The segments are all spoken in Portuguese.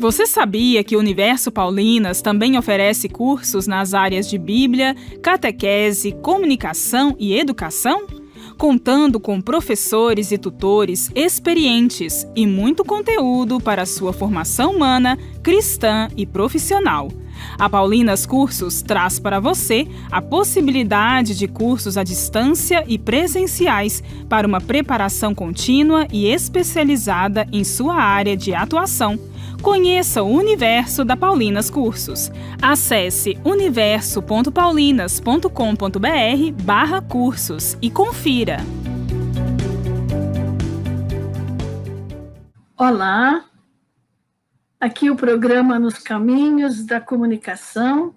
Você sabia que o Universo Paulinas também oferece cursos nas áreas de Bíblia, catequese, comunicação e educação? Contando com professores e tutores experientes e muito conteúdo para sua formação humana, cristã e profissional. A Paulinas Cursos traz para você a possibilidade de cursos à distância e presenciais para uma preparação contínua e especializada em sua área de atuação. Conheça o universo da Paulinas Cursos. Acesse universo.paulinas.com.br/cursos e confira. Olá, aqui o programa Nos Caminhos da Comunicação,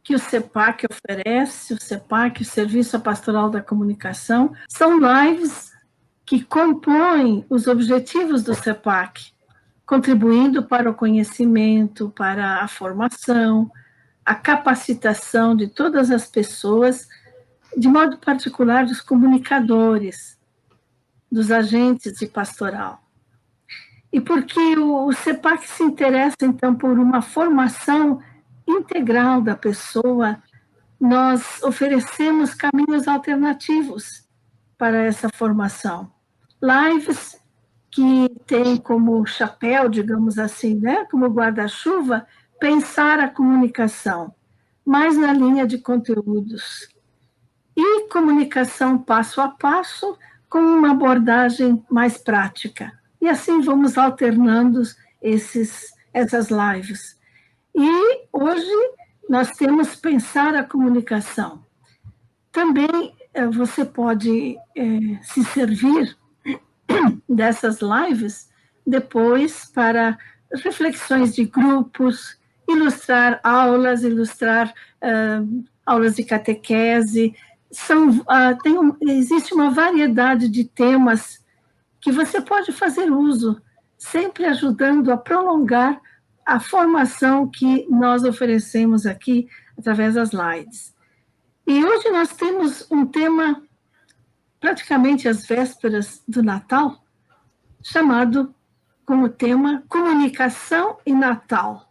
que o SEPAC oferece, o SEPAC, o Serviço Pastoral da Comunicação, são lives que compõem os objetivos do SEPAC, contribuindo para o conhecimento, para a formação, a capacitação de todas as pessoas, de modo particular dos comunicadores, dos agentes de pastoral. E porque o SEPAC se interessa, então, por uma formação integral da pessoa, nós oferecemos caminhos alternativos para essa formação. Lives que têm como chapéu, digamos assim, né, como guarda-chuva, pensar a comunicação, mais na linha de conteúdos. E comunicação passo a passo, com uma abordagem mais prática. E assim vamos alternando essas lives. E hoje nós temos Pensar a Comunicação. Também você pode se servir dessas lives depois para reflexões de grupos, ilustrar aulas de catequese. Existe uma variedade de temas que você pode fazer uso, sempre ajudando a prolongar a formação que nós oferecemos aqui através das lives. E hoje nós temos um tema, praticamente às vésperas do Natal, chamado como tema Comunicação e Natal.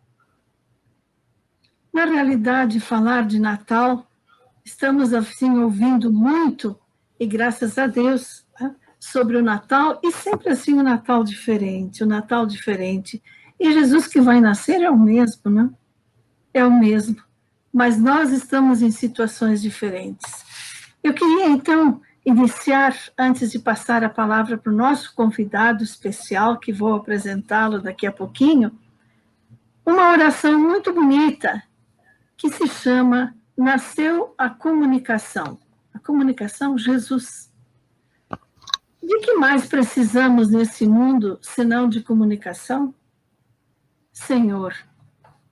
Na realidade, falar de Natal, estamos assim ouvindo muito, e graças a Deus, sobre o Natal, e sempre assim o Natal diferente. E Jesus que vai nascer é o mesmo, né? É o mesmo. Mas nós estamos em situações diferentes. Eu queria, então, iniciar, antes de passar a palavra para o nosso convidado especial, que vou apresentá-lo daqui a pouquinho, uma oração muito bonita, que se chama Nasceu a Comunicação. A comunicação, Jesus. De que mais precisamos nesse mundo, senão de comunicação? Senhor,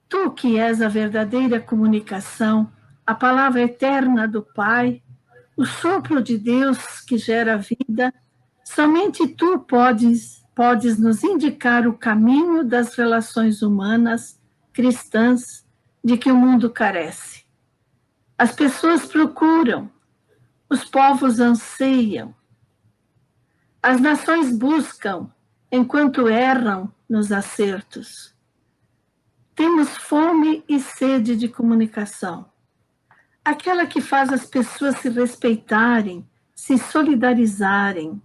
Tu que és a verdadeira comunicação, a palavra eterna do Pai, o sopro de Deus que gera vida, somente Tu podes nos indicar o caminho das relações humanas, cristãs, de que o mundo carece. As pessoas procuram, os povos anseiam, as nações buscam, enquanto erram nos acertos. Temos fome e sede de comunicação. Aquela que faz as pessoas se respeitarem, se solidarizarem.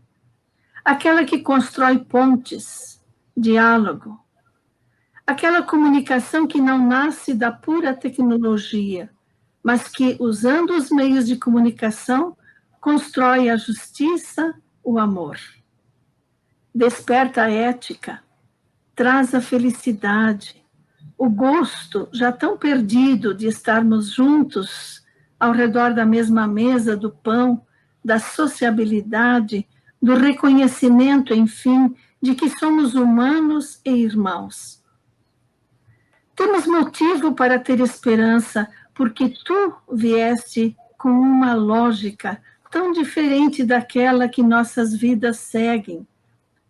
Aquela que constrói pontes, diálogo. Aquela comunicação que não nasce da pura tecnologia, mas que, usando os meios de comunicação, constrói a justiça, o amor. Desperta a ética, traz a felicidade, o gosto já tão perdido de estarmos juntos ao redor da mesma mesa do pão, da sociabilidade, do reconhecimento, enfim, de que somos humanos e irmãos. Temos motivo para ter esperança, porque Tu vieste com uma lógica tão diferente daquela que nossas vidas seguem,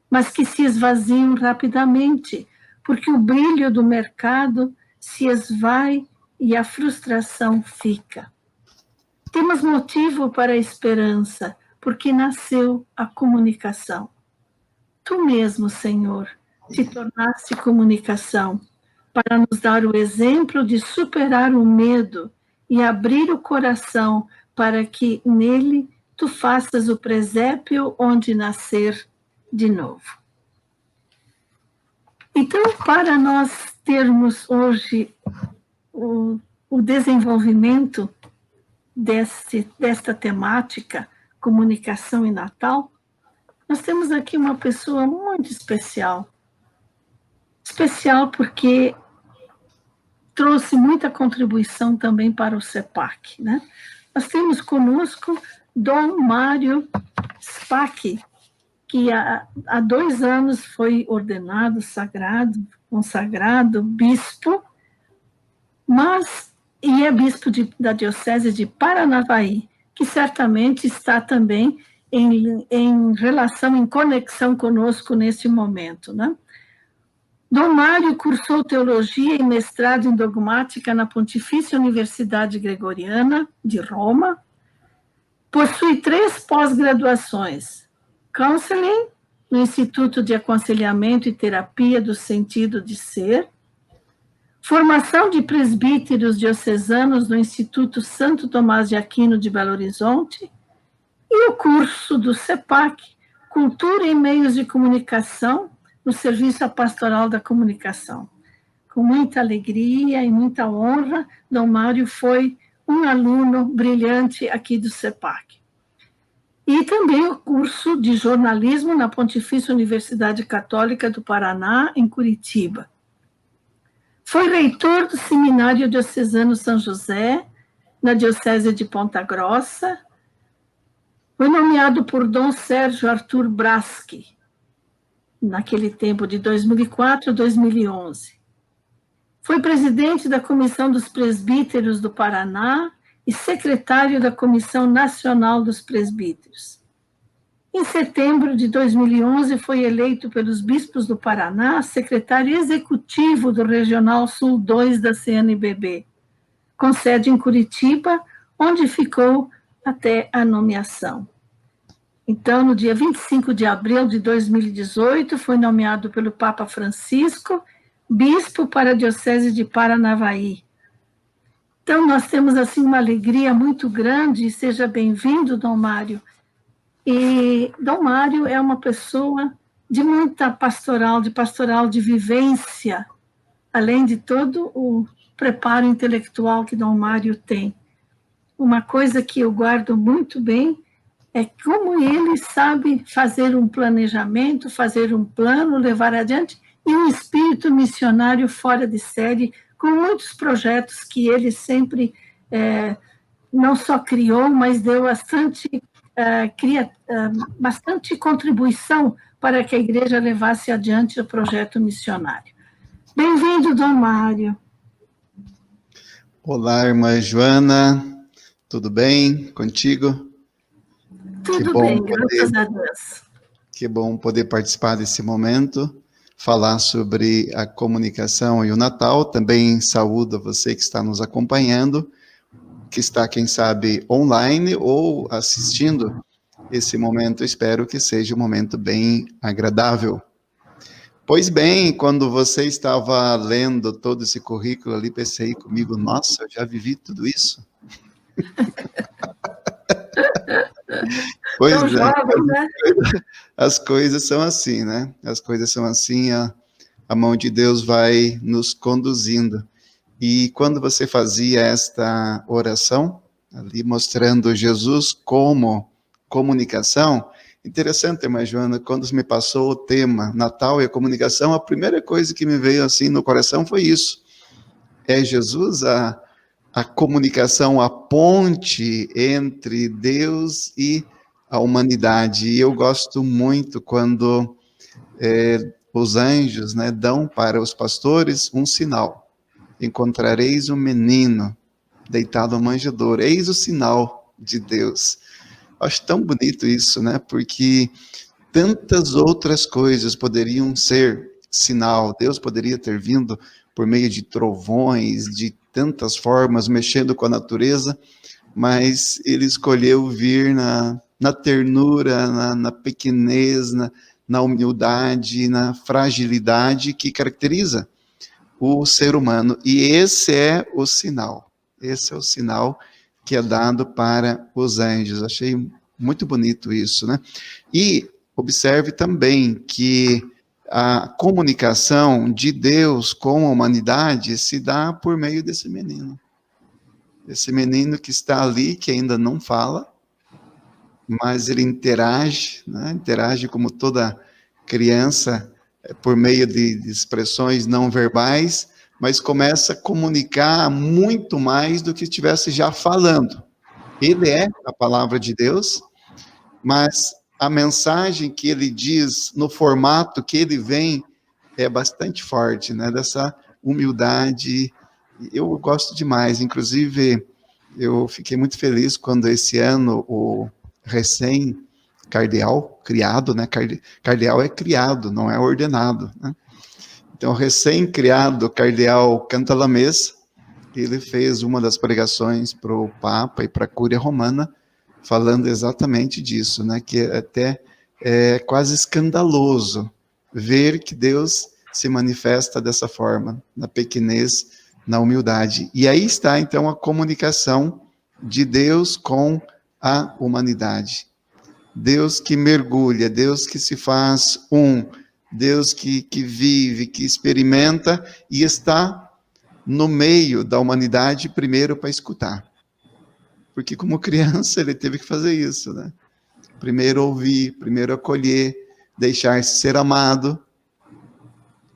mas que se esvaziam rapidamente, porque o brilho do mercado se esvai e a frustração fica. Temos motivo para a esperança, porque nasceu a comunicação. Tu mesmo, Senhor, te tornaste comunicação. para nos dar o exemplo de superar o medo e abrir o coração para que nele tu faças o presépio onde nascer de novo. Então, para nós termos hoje o desenvolvimento desta temática, comunicação e Natal, nós temos aqui uma pessoa muito especial. Especial porque trouxe muita contribuição também para o CEPAC, né? Nós temos conosco Dom Mário Spack, que há 2 anos foi ordenado consagrado bispo, e é bispo da Diocese de Paranavaí, que certamente está também em relação, em conexão conosco nesse momento, né? Dom Mário cursou teologia e mestrado em dogmática na Pontifícia Universidade Gregoriana de Roma. Possui 3 pós-graduações: Counseling, no Instituto de Aconselhamento e Terapia do Sentido de Ser, formação de presbíteros diocesanos no Instituto Santo Tomás de Aquino de Belo Horizonte, e o curso do CEPAC, Cultura e Meios de Comunicação, no Serviço Pastoral da Comunicação. Com muita alegria e muita honra, Dom Mário foi um aluno brilhante aqui do CEPAC. E também o curso de jornalismo na Pontifícia Universidade Católica do Paraná, em Curitiba. Foi reitor do Seminário Diocesano São José, na Diocese de Ponta Grossa. Foi nomeado por Dom Sérgio Arthur Braschi, naquele tempo de 2004 a 2011. Foi presidente da Comissão dos Presbíteros do Paraná e secretário da Comissão Nacional dos Presbíteros. Em setembro de 2011, foi eleito pelos bispos do Paraná secretário executivo do Regional Sul 2 da CNBB, com sede em Curitiba, onde ficou até a nomeação. Então, no dia 25 de abril de 2018, foi nomeado pelo Papa Francisco bispo para a Diocese de Paranavaí. Então, nós temos assim uma alegria muito grande, seja bem-vindo, Dom Mário. E Dom Mário é uma pessoa de muita pastoral de vivência, além de todo o preparo intelectual que Dom Mário tem. Uma coisa que eu guardo muito bem é como ele sabe fazer um planejamento, fazer um plano, levar adiante, e um espírito missionário fora de série, com muitos projetos que ele sempre não só criou, mas deu bastante contribuição para que a igreja levasse adiante o projeto missionário. Bem-vindo, Dom Mário. Olá, irmã Joana, tudo bem contigo? Tudo bem, graças a Deus. Que bom poder participar desse momento, falar sobre a comunicação e o Natal. Também saúdo você que está nos acompanhando, que está, quem sabe, online ou assistindo esse momento. Espero que seja um momento bem agradável. Pois bem, quando você estava lendo todo esse currículo ali, pensei comigo, nossa, eu já vivi tudo isso? Pois é, jovem, né? As coisas são assim, né? As coisas são assim, a mão de Deus vai nos conduzindo. E quando você fazia esta oração, ali mostrando Jesus como comunicação, interessante, irmã Joana, quando me passou o tema Natal e a comunicação, a primeira coisa que me veio assim no coração foi isso. É Jesus a comunicação, a ponte entre Deus e a humanidade. E eu gosto muito quando os anjos, né, dão para os pastores um sinal. Encontrareis um menino deitado à manjedoura. Eis o sinal de Deus. Acho tão bonito isso, né? Porque tantas outras coisas poderiam ser sinal. Deus poderia ter vindo por meio de trovões, de tantas formas, mexendo com a natureza, mas ele escolheu vir na ternura, na pequenez, na humildade, na fragilidade que caracteriza o ser humano. E esse é o sinal. Esse é o sinal que é dado para os anjos. Achei muito bonito isso, né? E observe também que a comunicação de Deus com a humanidade se dá por meio desse menino. Esse menino que está ali, que ainda não fala, mas ele interage, né? Interage como toda criança, por meio de expressões não verbais, mas começa a comunicar muito mais do que estivesse já falando. Ele é a palavra de Deus, mas a mensagem que ele diz, no formato que ele vem, é bastante forte, né? Dessa humildade. Eu gosto demais, inclusive, eu fiquei muito feliz quando esse ano o recém-cardeal, criado, né? Cardeal é criado, não é ordenado, né? Então, o recém-criado cardeal Cantalamessa, ele fez uma das pregações para o Papa e para a Cúria Romana, falando exatamente disso, né? Que até é quase escandaloso ver que Deus se manifesta dessa forma, na pequenez, na humildade. E aí está, então, a comunicação de Deus com a humanidade. Deus que mergulha, Deus que se faz um, Deus que vive, que experimenta e está no meio da humanidade primeiro para escutar. Porque como criança ele teve que fazer isso, né? Primeiro ouvir, primeiro acolher, deixar-se ser amado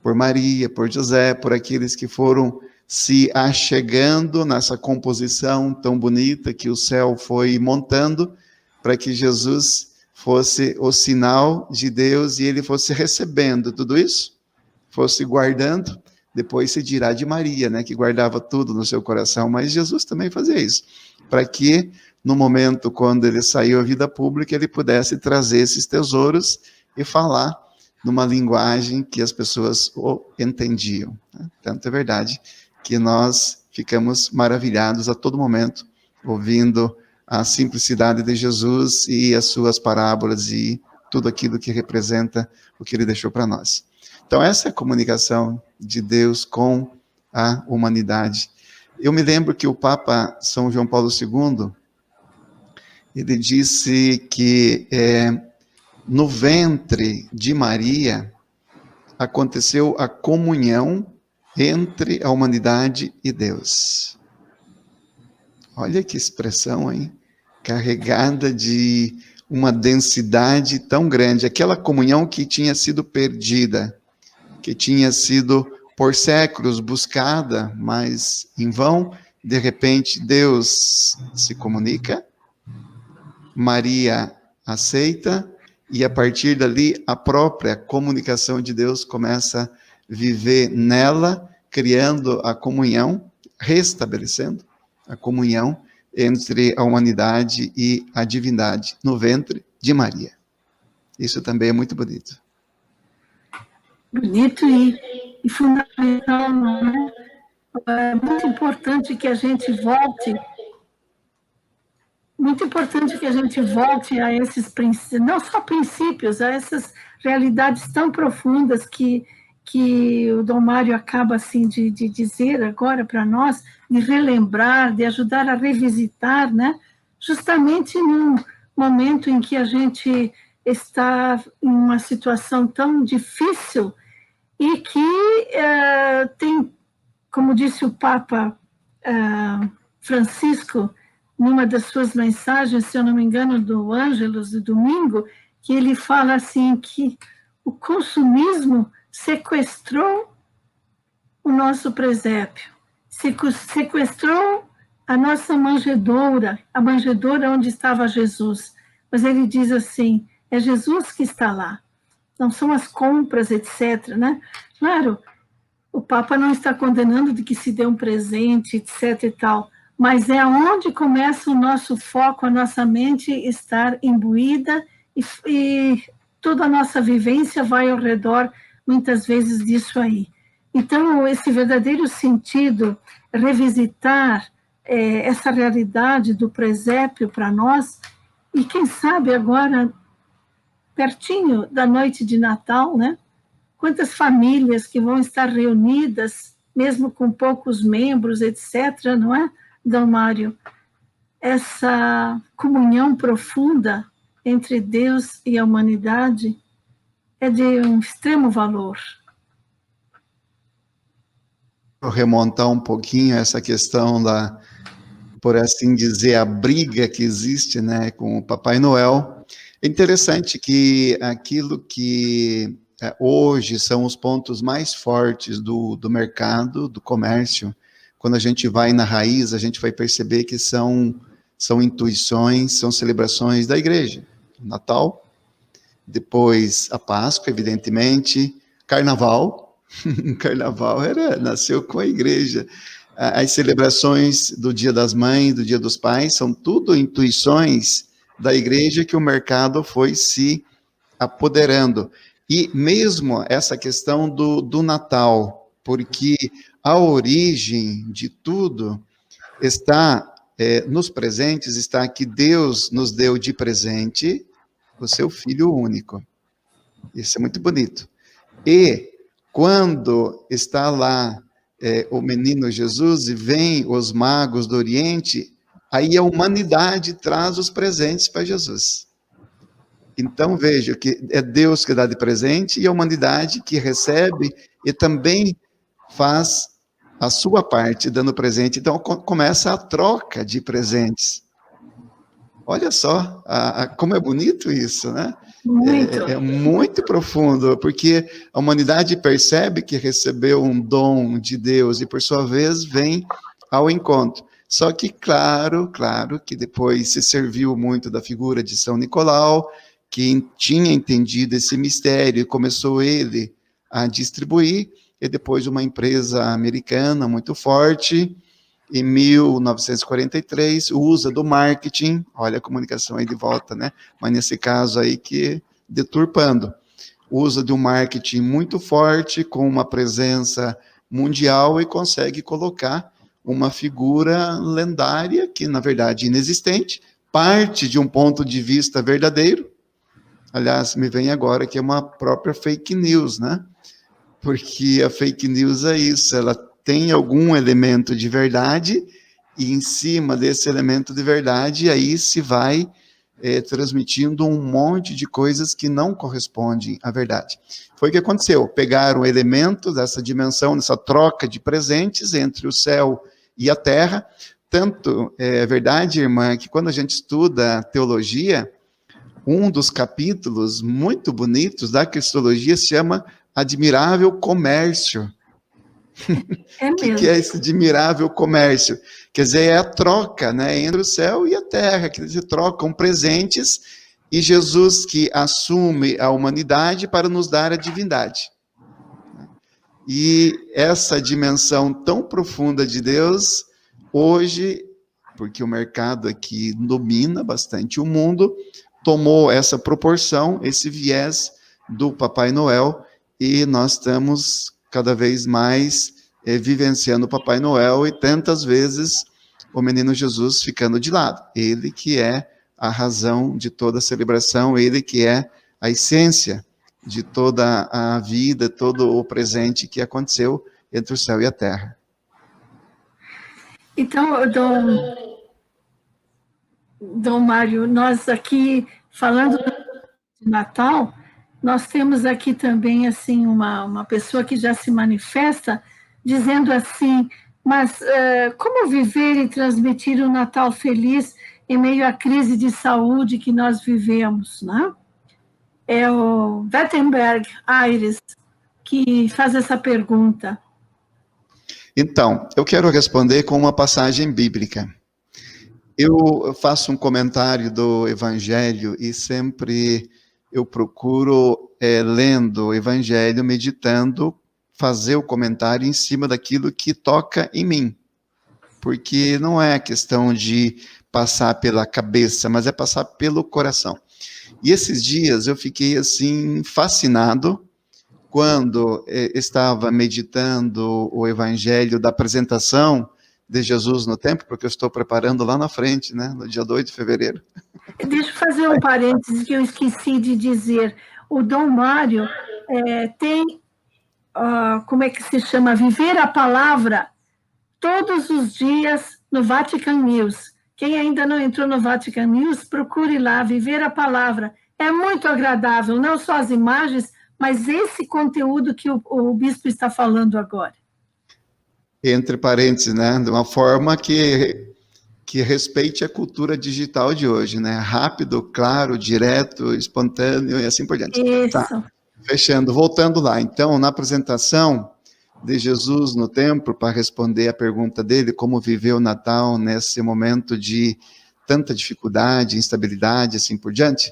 por Maria, por José, por aqueles que foram se achegando nessa composição tão bonita que o céu foi montando, para que Jesus fosse o sinal de Deus e ele fosse recebendo tudo isso, fosse guardando. Depois se dirá de Maria, né, que guardava tudo no seu coração, mas Jesus também fazia isso, para que no momento quando ele saiu à vida pública, ele pudesse trazer esses tesouros e falar numa linguagem que as pessoas entendiam, né? Tanto é verdade que nós ficamos maravilhados a todo momento, ouvindo a simplicidade de Jesus e as suas parábolas e tudo aquilo que representa o que ele deixou para nós. Então, essa é a comunicação de Deus com a humanidade. Eu me lembro que o Papa São João Paulo II, ele disse que no ventre de Maria aconteceu a comunhão entre a humanidade e Deus. Olha que expressão, hein? Carregada de uma densidade tão grande. Aquela comunhão que tinha sido perdida, que tinha sido por séculos buscada, mas em vão, de repente Deus se comunica, Maria aceita, e a partir dali a própria comunicação de Deus começa a viver nela, criando a comunhão, restabelecendo a comunhão entre a humanidade e a divindade no ventre de Maria. Isso também é muito bonito. Bonito e fundamental, não é? É muito importante que a gente volte. Muito importante que a gente volte a esses princípios, não só princípios, a essas realidades tão profundas que o Dom Mário acaba assim de dizer agora para nós, de relembrar, de ajudar a revisitar, né? Justamente num momento em que a gente está em uma situação tão difícil e que tem, como disse o Papa Francisco, numa das suas mensagens, se eu não me engano, do Ângelus de domingo, que ele fala assim que o consumismo sequestrou o nosso presépio, sequestrou a nossa manjedoura, a manjedoura onde estava Jesus. Mas ele diz assim, é Jesus que está lá, não são as compras, etc., né? Claro, o Papa não está condenando de que se dê um presente, etc. e tal, mas é onde começa o nosso foco, a nossa mente estar imbuída e toda a nossa vivência vai ao redor, muitas vezes, disso aí. Então, esse verdadeiro sentido, revisitar essa realidade do presépio para nós, e quem sabe agora, pertinho da noite de Natal, né? Quantas famílias que vão estar reunidas mesmo com poucos membros, etc., não é, Dom Mário? Essa comunhão profunda entre Deus e a humanidade é de um extremo valor. Vou remontar um pouquinho essa questão da, por assim dizer, a briga que existe, né, com o Papai Noel. É interessante que aquilo que hoje são os pontos mais fortes do mercado, do comércio, quando a gente vai na raiz, a gente vai perceber que são intuições, são celebrações da igreja. Natal, depois a Páscoa, evidentemente, Carnaval. Carnaval nasceu com a igreja. As celebrações do Dia das Mães, do Dia dos Pais, são tudo intuições da igreja que o mercado foi se apoderando. E mesmo essa questão do Natal, porque a origem de tudo está nos presentes, está que Deus nos deu de presente o seu Filho único. Isso é muito bonito. E quando está lá o menino Jesus e vem os magos do Oriente, aí a humanidade traz os presentes para Jesus. Então, veja que é Deus que dá de presente e a humanidade que recebe e também faz a sua parte dando presente. Então, começa a troca de presentes. Olha só, como é bonito isso, né? Muito. É muito profundo, porque a humanidade percebe que recebeu um dom de Deus e, por sua vez, vem ao encontro. Só que, claro que depois se serviu muito da figura de São Nicolau, que tinha entendido esse mistério e começou ele a distribuir, e depois uma empresa americana muito forte, em 1943, usa do marketing, olha a comunicação aí de volta, né? Mas nesse caso aí que deturpando, usa de um marketing muito forte, com uma presença mundial e consegue colocar uma figura lendária, que na verdade inexistente, parte de um ponto de vista verdadeiro. Aliás, me vem agora que é uma própria fake news, né? Porque a fake news é isso, ela tem algum elemento de verdade, e em cima desse elemento de verdade, aí se vai transmitindo um monte de coisas que não correspondem à verdade. Foi o que aconteceu, pegaram elementos dessa dimensão, dessa troca de presentes entre o céu e a terra, tanto é verdade, irmã, que quando a gente estuda teologia, um dos capítulos muito bonitos da cristologia se chama Admirável Comércio. É O que é esse admirável comércio? Quer dizer, é a troca, né, entre o céu e a terra, que eles trocam presentes, e Jesus que assume a humanidade para nos dar a divindade. E essa dimensão tão profunda de Deus, hoje, porque o mercado aqui domina bastante o mundo, tomou essa proporção, esse viés do Papai Noel, e nós estamos cada vez mais vivenciando o Papai Noel, e tantas vezes o menino Jesus ficando de lado. Ele que é a razão de toda a celebração, ele que é a essência de toda a vida, todo o presente que aconteceu entre o céu e a terra. Então, Dom Mário, nós aqui, falando de Natal, nós temos aqui também, assim, uma pessoa que já se manifesta, dizendo assim, mas como viver e transmitir um Natal feliz em meio à crise de saúde que nós vivemos, né? É o Wettenberg Aires que faz essa pergunta. Então, eu quero responder com uma passagem bíblica. Eu faço um comentário do Evangelho e sempre eu procuro, lendo o Evangelho, meditando, fazer o comentário em cima daquilo que toca em mim. Porque não é questão de passar pela cabeça, mas é passar pelo coração. E esses dias eu fiquei assim fascinado quando estava meditando o Evangelho da apresentação de Jesus no templo, porque eu estou preparando lá na frente, né, no dia 2 de fevereiro. Deixa eu fazer um parênteses que eu esqueci de dizer. O Dom Mário tem como é que se chama? Viver a palavra todos os dias no Vatican News. Quem ainda não entrou no Vatican News, procure lá, Viver a Palavra. É muito agradável, não só as imagens, mas esse conteúdo que o bispo está falando agora. Entre parênteses, né? De uma forma que respeite a cultura digital de hoje, né? Rápido, claro, direto, espontâneo e assim por diante. Isso. Tá. Fechando, voltando lá. Então, na apresentação de Jesus no templo, para responder a pergunta dele, como viveu o Natal nesse momento de tanta dificuldade, instabilidade, assim por diante,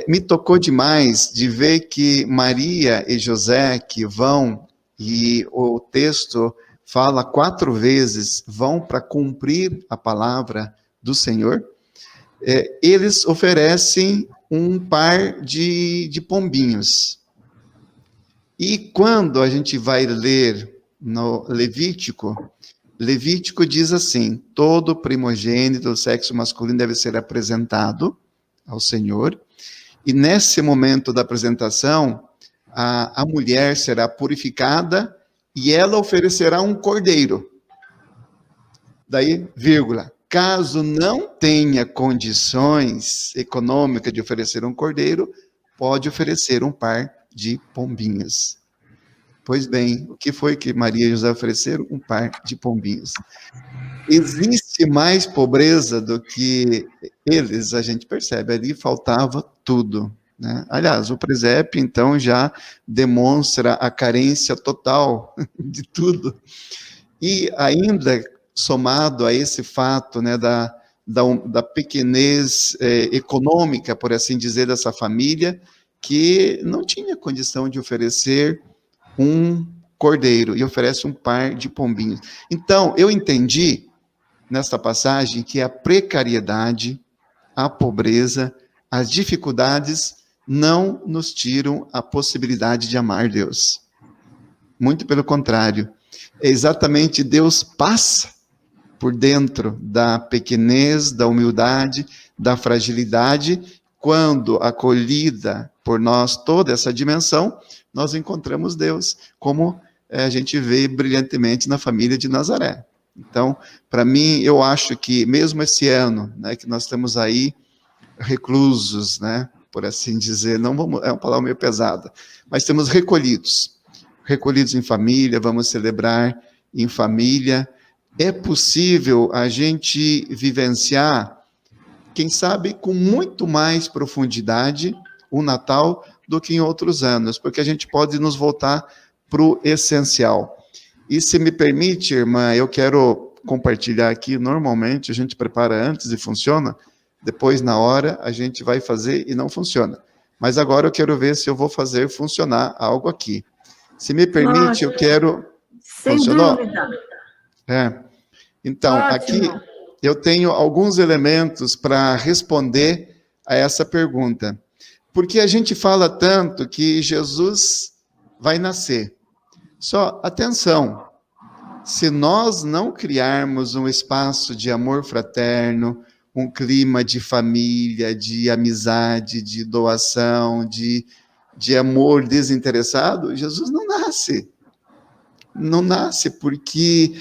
me tocou demais de ver que Maria e José que vão, e o texto fala 4 vezes, vão para cumprir a palavra do Senhor, eles oferecem um par de pombinhos. E quando a gente vai ler no Levítico, Levítico diz assim: todo primogênito do sexo masculino deve ser apresentado ao Senhor, e nesse momento da apresentação, a mulher será purificada e ela oferecerá um cordeiro. Daí, vírgula, caso não tenha condições econômicas de oferecer um cordeiro, pode oferecer um par de pombinhos. Pois bem, o que foi que Maria e José ofereceram? Um par de pombinhos. Existe mais pobreza do que eles, a gente percebe, ali faltava tudo, né? Aliás, o presépio, então, já demonstra a carência total de tudo. E ainda, somado a esse fato, né, da pequenez econômica, por assim dizer, dessa família, que não tinha condição de oferecer um cordeiro, e oferece um par de pombinhos. Então, eu entendi, nesta passagem, que a precariedade, a pobreza, as dificuldades não nos tiram a possibilidade de amar Deus. Muito pelo contrário. É exatamente Deus passa por dentro da pequenez, da humildade, da fragilidade. Quando acolhida por nós toda essa dimensão, nós encontramos Deus, como a gente vê brilhantemente na família de Nazaré. Então, para mim, eu acho que mesmo esse ano, né, que nós estamos aí reclusos, né, por assim dizer, não vamos, é uma palavra meio pesada, mas estamos recolhidos em família, vamos celebrar em família. É possível a gente vivenciar, quem sabe, com muito mais profundidade o Natal do que em outros anos, porque a gente pode nos voltar para o essencial. E se me permite, irmã, eu quero compartilhar aqui, normalmente a gente prepara antes e funciona, depois na hora a gente vai fazer e não funciona. Mas agora eu quero ver se eu vou fazer funcionar algo aqui. Se me permite, eu quero... Sem Funcionou? dúvida. Então, Ótimo. aqui eu tenho alguns elementos para responder a essa pergunta. Porque a gente fala tanto que Jesus vai nascer. Só, atenção, se nós não criarmos um espaço de amor fraterno, um clima de família, de amizade, de doação, de amor desinteressado, Jesus não nasce. Não nasce porque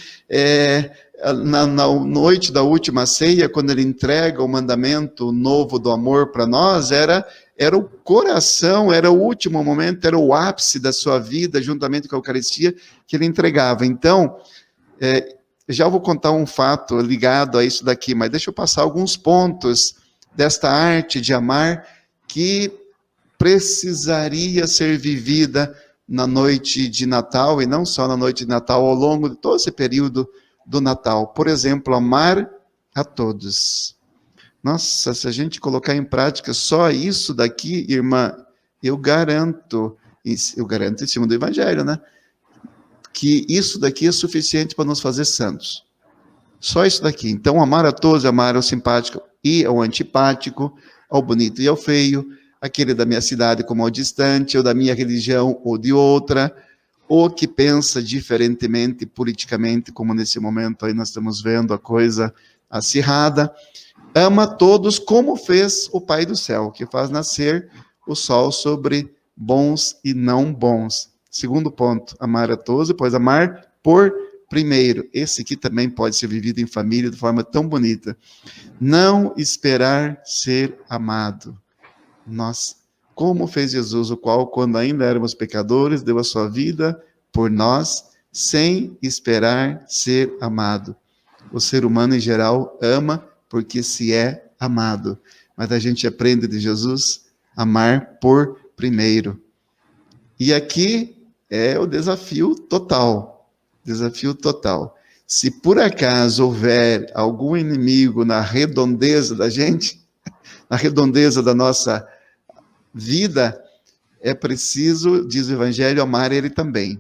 na noite da última ceia, quando ele entrega o mandamento novo do amor para nós, era o coração, era o último momento, era o ápice da sua vida, juntamente com a Eucaristia, que ele entregava. Então, já vou contar um fato ligado a isso daqui, mas deixa eu passar alguns pontos desta arte de amar que precisaria ser vivida na noite de Natal, e não só na noite de Natal, ao longo de todo esse período do Natal. Por exemplo, amar a todos. Nossa, se a gente colocar em prática só isso daqui, irmã, eu garanto em cima do Evangelho, né? Que isso daqui é suficiente para nos fazer santos. Só isso daqui. Então, amar a todos, amar ao simpático e ao antipático, ao bonito e ao feio, aquele da minha cidade como ao distante, ou da minha religião ou de outra, ou que pensa diferentemente politicamente, como nesse momento aí nós estamos vendo a coisa acirrada. Ama todos como fez o Pai do Céu, que faz nascer o sol sobre bons e não bons. Segundo ponto, amar a todos, depois amar por primeiro. Esse aqui também pode ser vivido em família de forma tão bonita. Não esperar ser amado. Nossa, como fez Jesus, o qual, quando ainda éramos pecadores, deu a sua vida por nós, sem esperar ser amado. O ser humano, em geral, ama porque se é amado. Mas a gente aprende de Jesus amar por primeiro. E aqui é o desafio total. Desafio total. Se por acaso houver algum inimigo na redondeza da gente, na redondeza da nossa vida, é preciso, diz o Evangelho, amar ele também.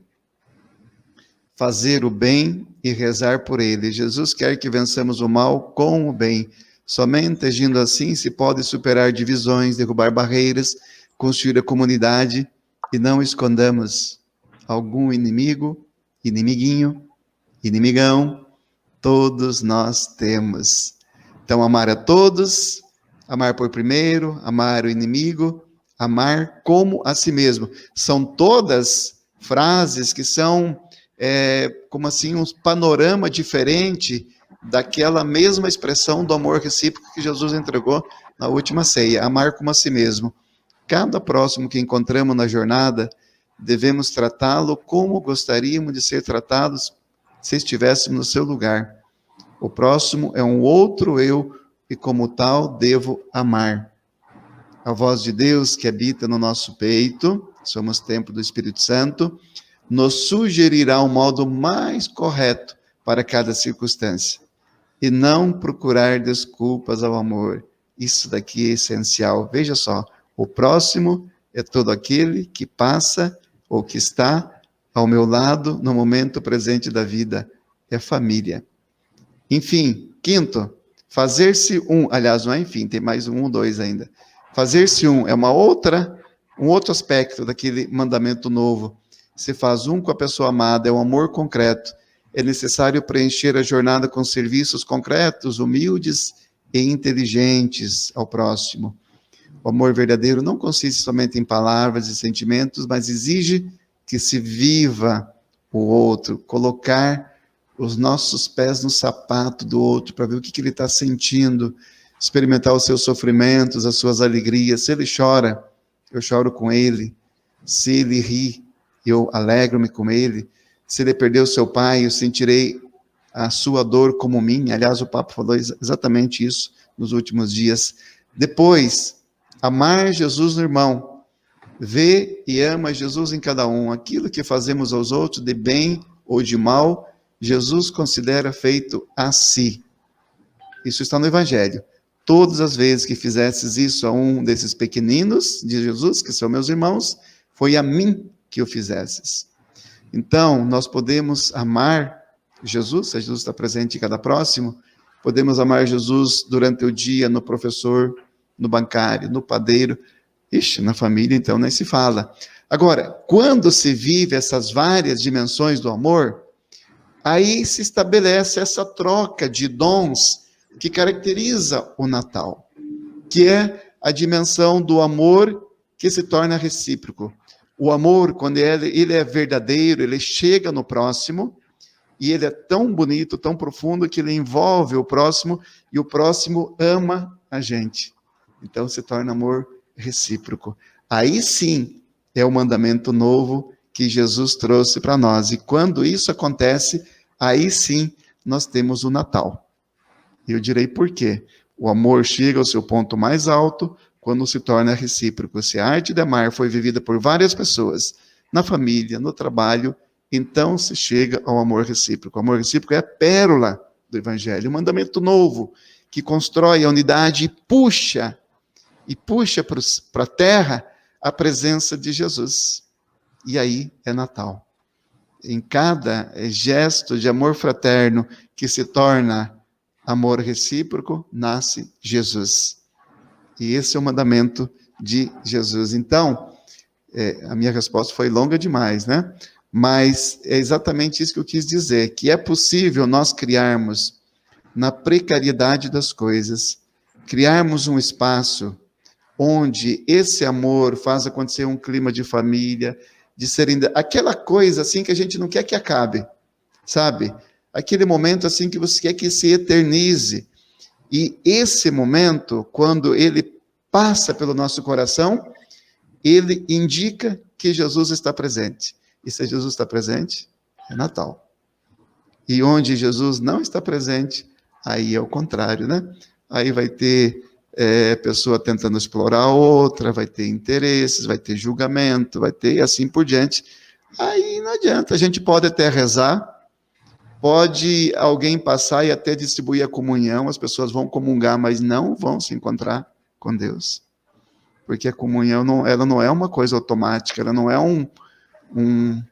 Fazer o bem e rezar por ele. Jesus quer que vençamos o mal com o bem. Somente agindo assim se pode superar divisões, derrubar barreiras, construir a comunidade e não escondamos algum inimigo, inimiguinho, inimigão, todos nós temos. Então, amar a todos, amar por primeiro, amar o inimigo, amar como a si mesmo. São todas frases que são, como assim, um panorama diferente daquela mesma expressão do amor recíproco que Jesus entregou na última ceia, amar como a si mesmo. Cada próximo que encontramos na jornada, devemos tratá-lo como gostaríamos de ser tratados se estivéssemos no seu lugar. O próximo é um outro eu e como tal devo amar. A voz de Deus que habita no nosso peito, somos templo do Espírito Santo, nos sugerirá o modo mais correto para cada circunstância. E não procurar desculpas ao amor. Isso daqui é essencial. Veja só, o próximo é todo aquele que passa ou que está ao meu lado no momento presente da vida. É família. Enfim, quinto, fazer-se um. Aliás, não é enfim, tem mais um, dois ainda. Fazer-se um é um outro aspecto daquele mandamento novo. Se faz um com a pessoa amada, é um amor concreto. É necessário preencher a jornada com serviços concretos, humildes e inteligentes ao próximo. O amor verdadeiro não consiste somente em palavras e sentimentos, mas exige que se viva o outro, colocar os nossos pés no sapato do outro para ver o que ele está sentindo, experimentar os seus sofrimentos, as suas alegrias. Se ele chora, eu choro com ele. Se ele ri, eu alegro-me com ele. Se ele perdeu seu pai, eu sentirei a sua dor como minha. Aliás, o Papa falou exatamente isso nos últimos dias. Depois, amar Jesus no irmão. Vê e ama Jesus em cada um. Aquilo que fazemos aos outros, de bem ou de mal, Jesus considera feito a si. Isso está no Evangelho. Todas as vezes que fizesses isso a um desses pequeninos de Jesus, que são meus irmãos, foi a mim que o fizesses. Então, nós podemos amar Jesus, se Jesus está presente em cada próximo, podemos amar Jesus durante o dia no professor, no bancário, no padeiro, na família então nem se fala. Agora, quando se vive essas várias dimensões do amor, aí se estabelece essa troca de dons que caracteriza o Natal, que é a dimensão do amor que se torna recíproco. O amor, quando ele é verdadeiro, ele chega no próximo, e ele é tão bonito, tão profundo, que ele envolve o próximo, e o próximo ama a gente. Então se torna amor recíproco. Aí sim é o mandamento novo que Jesus trouxe para nós. E quando isso acontece, aí sim nós temos o Natal. Eu direi por quê. O amor chega ao seu ponto mais alto quando se torna recíproco. Se a arte de amar foi vivida por várias pessoas, na família, no trabalho, então se chega ao amor recíproco. O amor recíproco é a pérola do Evangelho, um mandamento novo que constrói a unidade e puxa para a terra a presença de Jesus. E aí é Natal. Em cada gesto de amor fraterno que se torna amor recíproco, nasce Jesus. E esse é o mandamento de Jesus. Então, a minha resposta foi longa demais, né? Mas é exatamente isso que eu quis dizer, que é possível nós criarmos, na precariedade das coisas, criarmos um espaço onde esse amor faz acontecer um clima de família, de serem... Aquela coisa, assim, que a gente não quer que acabe, sabe? Aquele momento, assim, que você quer que se eternize. E esse momento, quando ele passa pelo nosso coração, ele indica que Jesus está presente. E se Jesus está presente, é Natal. E onde Jesus não está presente, aí é o contrário, né? Aí vai ter pessoa tentando explorar a outra, vai ter interesses, vai ter julgamento, vai ter assim por diante. Aí não adianta, a gente pode até rezar, pode alguém passar e até distribuir a comunhão, as pessoas vão comungar, mas não vão se encontrar com Deus. Porque a comunhão, ela não é uma coisa automática, ela não é um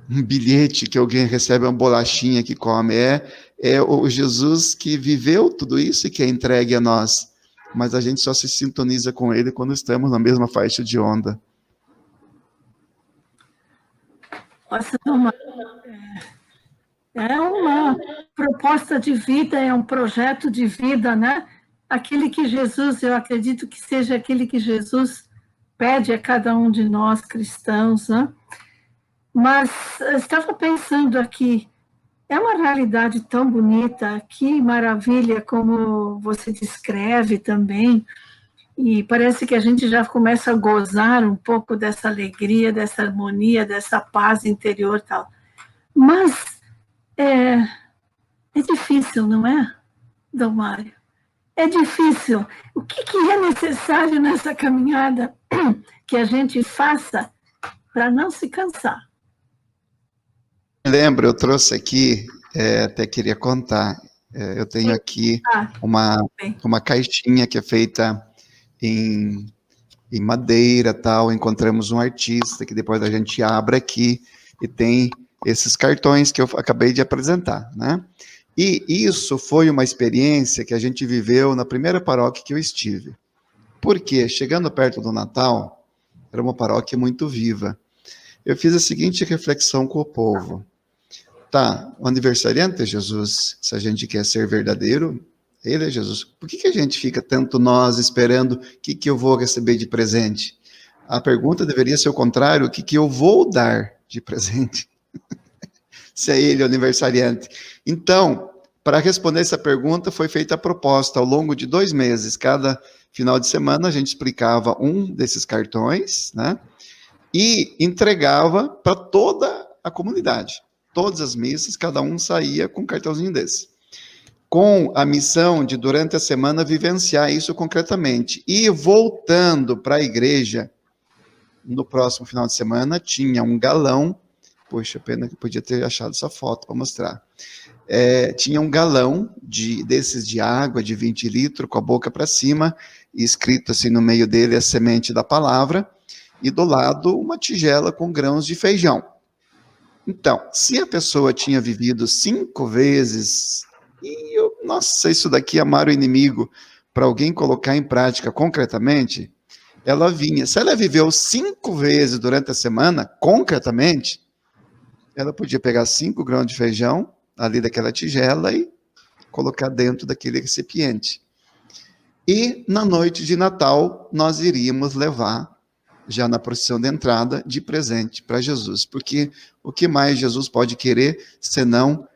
bilhete que alguém recebe, uma bolachinha que come, é o Jesus que viveu tudo isso e que é entregue a nós, mas a gente só se sintoniza com ele quando estamos na mesma faixa de onda. Nossa, é uma proposta de vida, é um projeto de vida, né? Aquele que Jesus, eu acredito que seja aquele que Jesus pede a cada um de nós cristãos, né? Mas eu estava pensando aqui, é uma realidade tão bonita, que maravilha como você descreve também, e parece que a gente já começa a gozar um pouco dessa alegria, dessa harmonia, dessa paz interior e tal. Mas é difícil, não é, Dom Mário? É difícil. O que é necessário nessa caminhada que a gente faça para não se cansar? Lembro, eu trouxe aqui, até queria contar, eu tenho aqui uma caixinha que é feita em madeira, tal, encontramos um artista que depois a gente abre aqui e tem esses cartões que eu acabei de apresentar, né? E isso foi uma experiência que a gente viveu na primeira paróquia que eu estive. Porque, chegando perto do Natal, era uma paróquia muito viva. Eu fiz a seguinte reflexão com o povo. Tá, o aniversariante é Jesus, se a gente quer ser verdadeiro, ele é Jesus. Por que a gente fica tanto nós esperando o que eu vou receber de presente? A pergunta deveria ser o contrário, o que eu vou dar de presente? Se é ele o aniversariante. Então, para responder essa pergunta, foi feita a proposta ao longo de 2 meses. Cada final de semana a gente explicava um desses cartões, né? E entregava para toda a comunidade. Todas as missas, cada um saía com um cartãozinho desse. Com a missão de, durante a semana, vivenciar isso concretamente. E voltando para a igreja, no próximo final de semana, tinha um galão. Poxa, pena que eu podia ter achado essa foto para mostrar. Tinha um galão desses de água, de 20 litros, com a boca para cima, e escrito assim no meio dele a semente da palavra, e do lado uma tigela com grãos de feijão. Então, se a pessoa tinha vivido 5 vezes, nossa, isso daqui amar o inimigo, para alguém colocar em prática concretamente, ela vinha. Se ela viveu 5 vezes durante a semana, concretamente, ela podia pegar 5 grãos de feijão, ali daquela tigela, e colocar dentro daquele recipiente. E na noite de Natal, nós iríamos levar, já na procissão de entrada, de presente para Jesus. Porque o que mais Jesus pode querer, senão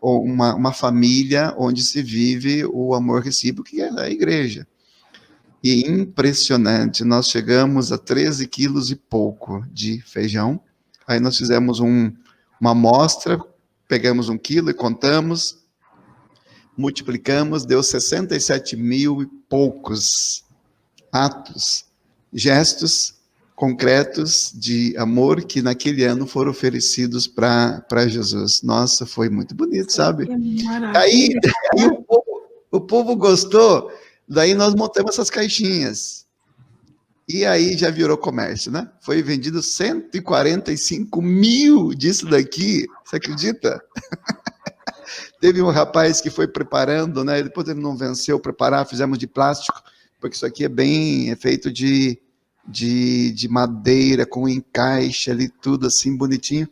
uma família onde se vive o amor recíproco, que é a igreja. E impressionante, nós chegamos a 13 quilos e pouco de feijão. Aí nós fizemos uma amostra, pegamos 1 quilo e contamos, multiplicamos, deu 67 mil e poucos atos, gestos concretos de amor que naquele ano foram oferecidos para Jesus. Nossa, foi muito bonito, sabe? Aí o povo gostou, daí nós montamos essas caixinhas. E aí já virou comércio, né? Foi vendido 145 mil disso daqui, você acredita? Teve um rapaz que foi preparando, né? Depois ele não venceu preparar, fizemos de plástico, porque isso aqui é feito de madeira, com encaixe ali, tudo assim bonitinho.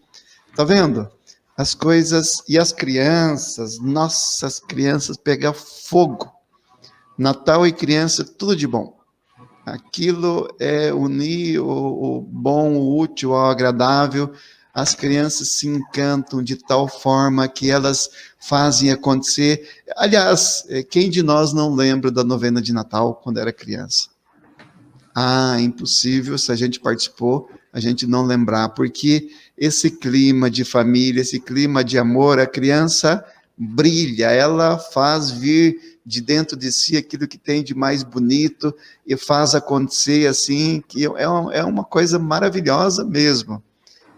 Tá vendo? As coisas, e as crianças, nossas crianças pegam fogo. Natal e criança, tudo de bom. Aquilo é unir o bom, o útil ao agradável. As crianças se encantam de tal forma que elas fazem acontecer. Aliás, quem de nós não lembra da novena de Natal quando era criança? Impossível, se a gente participou, a gente não lembrar, porque esse clima de família, esse clima de amor, a criança brilha, ela faz vir de dentro de si aquilo que tem de mais bonito e faz acontecer assim, que é uma coisa maravilhosa mesmo.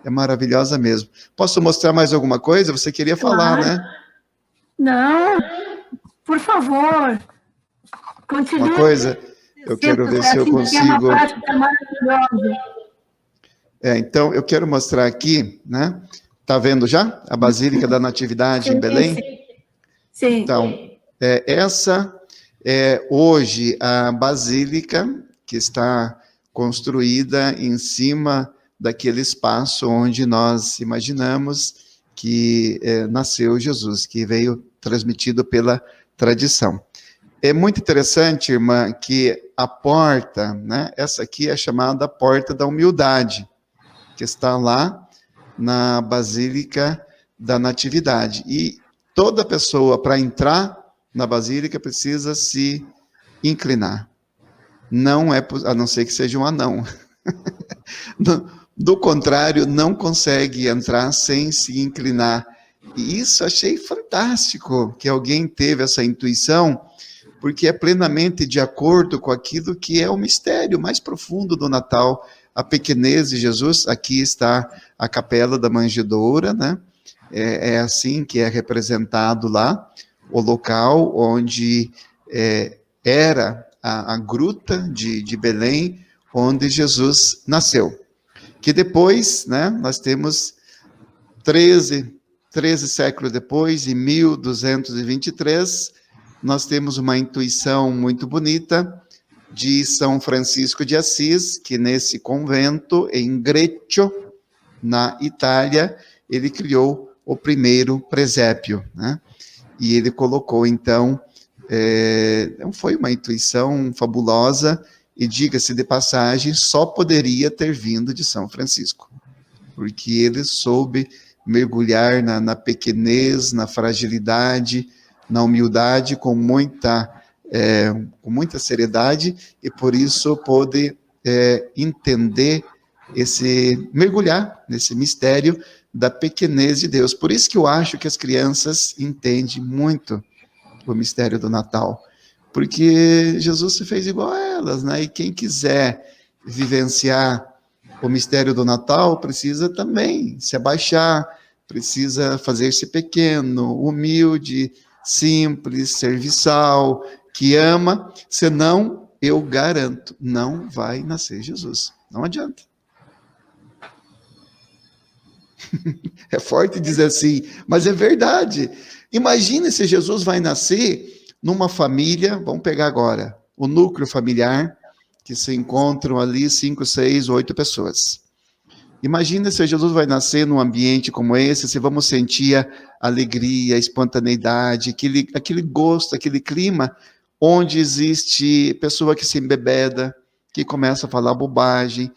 É maravilhosa mesmo. Posso mostrar mais alguma coisa? Você queria falar, né? Não, por favor, continue. Uma coisa, eu quero ver se eu consigo... É uma prática maravilhosa. Então, eu quero mostrar aqui, né? Tá vendo já? A Basílica da Natividade em Belém? Sim. Então, essa é hoje a Basílica que está construída em cima daquele espaço onde nós imaginamos que nasceu Jesus, que veio transmitido pela tradição. É muito interessante, irmã, que a porta, né, essa aqui é chamada Porta da Humildade, que está lá na Basílica da Natividade. E toda pessoa, para entrar na Basílica, precisa se inclinar. Não é, a não ser que seja um anão. Do contrário, não consegue entrar sem se inclinar. E isso achei fantástico, que alguém teve essa intuição, porque é plenamente de acordo com aquilo que é o mistério mais profundo do Natal, a pequenez de Jesus. Aqui está a Capela da Manjedoura, né? É assim que é representado lá, o local onde era a gruta de Belém, onde Jesus nasceu. Que depois, né, nós temos 13 séculos depois, em 1223, nós temos uma intuição muito bonita de São Francisco de Assis, que nesse convento, em Greccio, na Itália, ele criou o primeiro presépio, né? E ele colocou, então, foi uma intuição fabulosa, e diga-se de passagem, só poderia ter vindo de São Francisco, porque ele soube mergulhar na pequenez, na fragilidade, na humildade, com muita seriedade, e por isso pôde entender mergulhar nesse mistério da pequenez de Deus. Por isso que eu acho que as crianças entendem muito o mistério do Natal, porque Jesus se fez igual a elas, né? E quem quiser vivenciar o mistério do Natal precisa também se abaixar, precisa fazer-se pequeno, humilde, simples, serviçal, que ama, senão, eu garanto, não vai nascer Jesus. Não adianta. É forte dizer assim, mas é verdade. Imagine se Jesus vai nascer numa família, vamos pegar agora, o núcleo familiar, que se encontram ali 5, 6, 8 pessoas. Imagina se Jesus vai nascer num ambiente como esse, se vamos sentir a alegria, a espontaneidade, aquele gosto, aquele clima, onde existe pessoa que se embebeda, que começa a falar bobagem,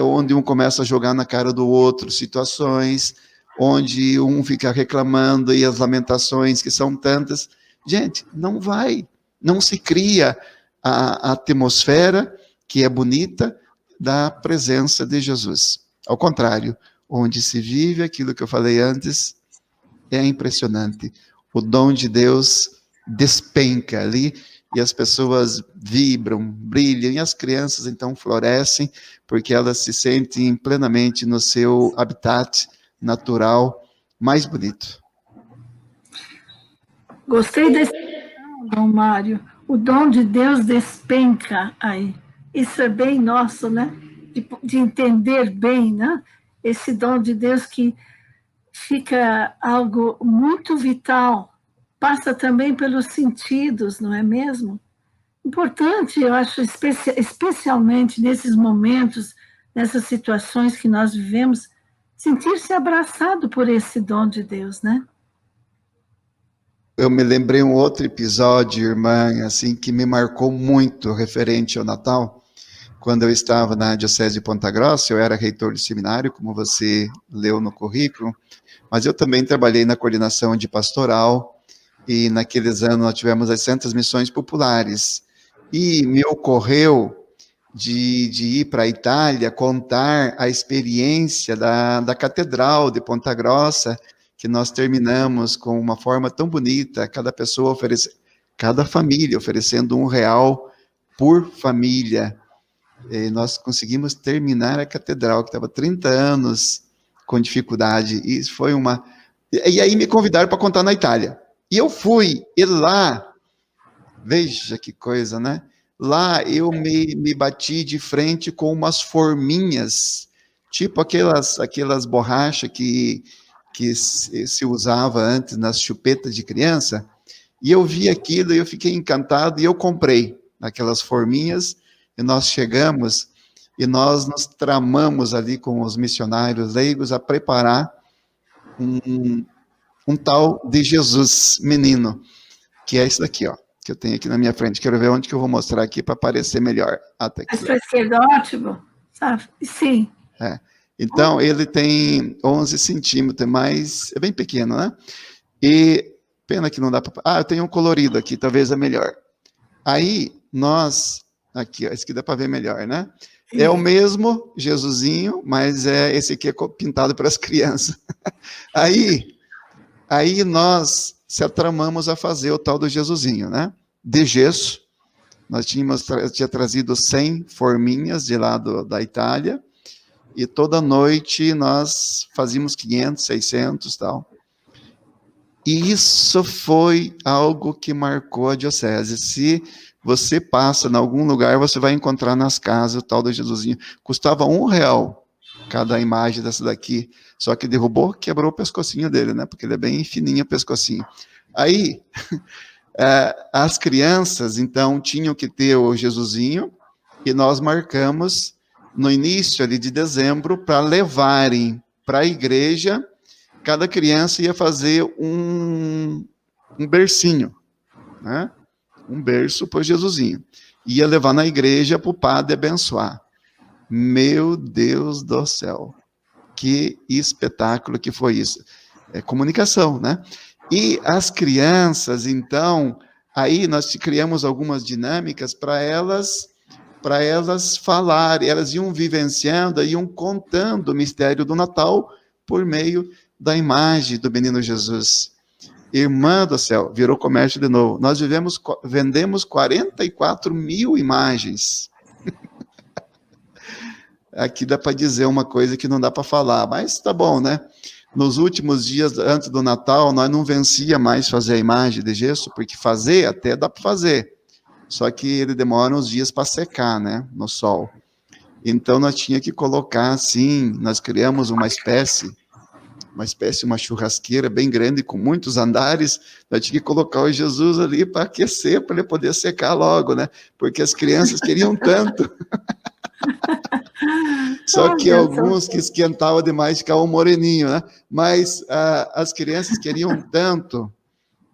onde um começa a jogar na cara do outro situações, onde um fica reclamando e as lamentações que são tantas. Gente, não se cria a atmosfera que é bonita da presença de Jesus. Ao contrário, onde se vive aquilo que eu falei antes, é impressionante. O dom de Deus despenca ali e as pessoas vibram, brilham, e as crianças então florescem, porque elas se sentem plenamente no seu habitat natural mais bonito. Gostei desse dom, Mário. O dom de Deus despenca aí. Isso é bem nosso, né? De entender bem, né? Esse dom de Deus que fica algo muito vital, passa também pelos sentidos, não é mesmo? Importante, eu acho, especialmente nesses momentos, nessas situações que nós vivemos, sentir-se abraçado por esse dom de Deus, né? Eu me lembrei um outro episódio, irmã, assim, que me marcou muito referente ao Natal. quando eu estava na Diocese de Ponta Grossa, eu era reitor de seminário, como você leu no currículo, mas eu também trabalhei na coordenação de pastoral, e naqueles anos nós tivemos as Santas Missões Populares, e me ocorreu de ir para a Itália contar a experiência da Catedral de Ponta Grossa, que nós terminamos com uma forma tão bonita, cada família oferecendo R$1 por família. E nós conseguimos terminar a catedral, que estava 30 anos com dificuldade, e foi uma... E aí me convidaram para contar na Itália. E eu fui, e lá, veja que coisa, né? Lá eu me bati de frente com umas forminhas, tipo aquelas borrachas que se usava antes nas chupetas de criança, e eu vi aquilo e eu fiquei encantado, e eu comprei aquelas forminhas, e nós chegamos, e nós nos tramamos ali com os missionários leigos a preparar um tal de Jesus menino, que é esse daqui, ó, que eu tenho aqui na minha frente. Quero ver onde que eu vou mostrar aqui para aparecer melhor. Até aqui. Para a esquerda, ótimo. Sabe? Sim. Então, ele tem 11 centímetros, mas é bem pequeno, né? E, pena que não dá para... eu tenho um colorido aqui, talvez é melhor. Aí, aqui, ó, esse aqui dá para ver melhor, né? Sim. É o mesmo Jesusinho, mas esse aqui é pintado para as crianças. Aí nós se atramamos a fazer o tal do Jesusinho, né? De gesso. Nós tinha trazido 100 forminhas de lá da Itália, e toda noite nós fazíamos 500, 600 e tal. E isso foi algo que marcou a diocese. Se você passa em algum lugar, você vai encontrar nas casas o tal do Jesusinho. Custava R$1 cada imagem dessa daqui, só que derrubou, quebrou o pescocinho dele, né? Porque ele é bem fininho o pescocinho. Aí, as crianças, então, tinham que ter o Jesusinho, e nós marcamos no início ali de dezembro para levarem para a igreja. Cada criança ia fazer um bercinho, né? Um berço para o Jesusinho. Ia levar na igreja para o padre abençoar. Meu Deus do céu, que espetáculo que foi isso. É comunicação, né? E as crianças, então, aí nós criamos algumas dinâmicas para elas falarem, elas iam vivenciando, iam contando o mistério do Natal por meio da imagem do menino Jesus. Irmã do céu, virou comércio de novo. Nós vendemos 44 mil imagens. Aqui dá para dizer uma coisa que não dá para falar, mas tá bom, né? Nos últimos dias, antes do Natal, nós não vencia mais fazer a imagem de gesso, porque fazer até dá para fazer, só que ele demora uns dias para secar, né, no sol. Então, nós tínhamos que colocar, assim, nós criamos uma churrasqueira bem grande, com muitos andares, nós tínhamos que colocar o Jesus ali para aquecer, para ele poder secar logo, né, porque as crianças queriam tanto. Só que alguns que esquentavam demais ficavam moreninho, né? Mas as crianças queriam tanto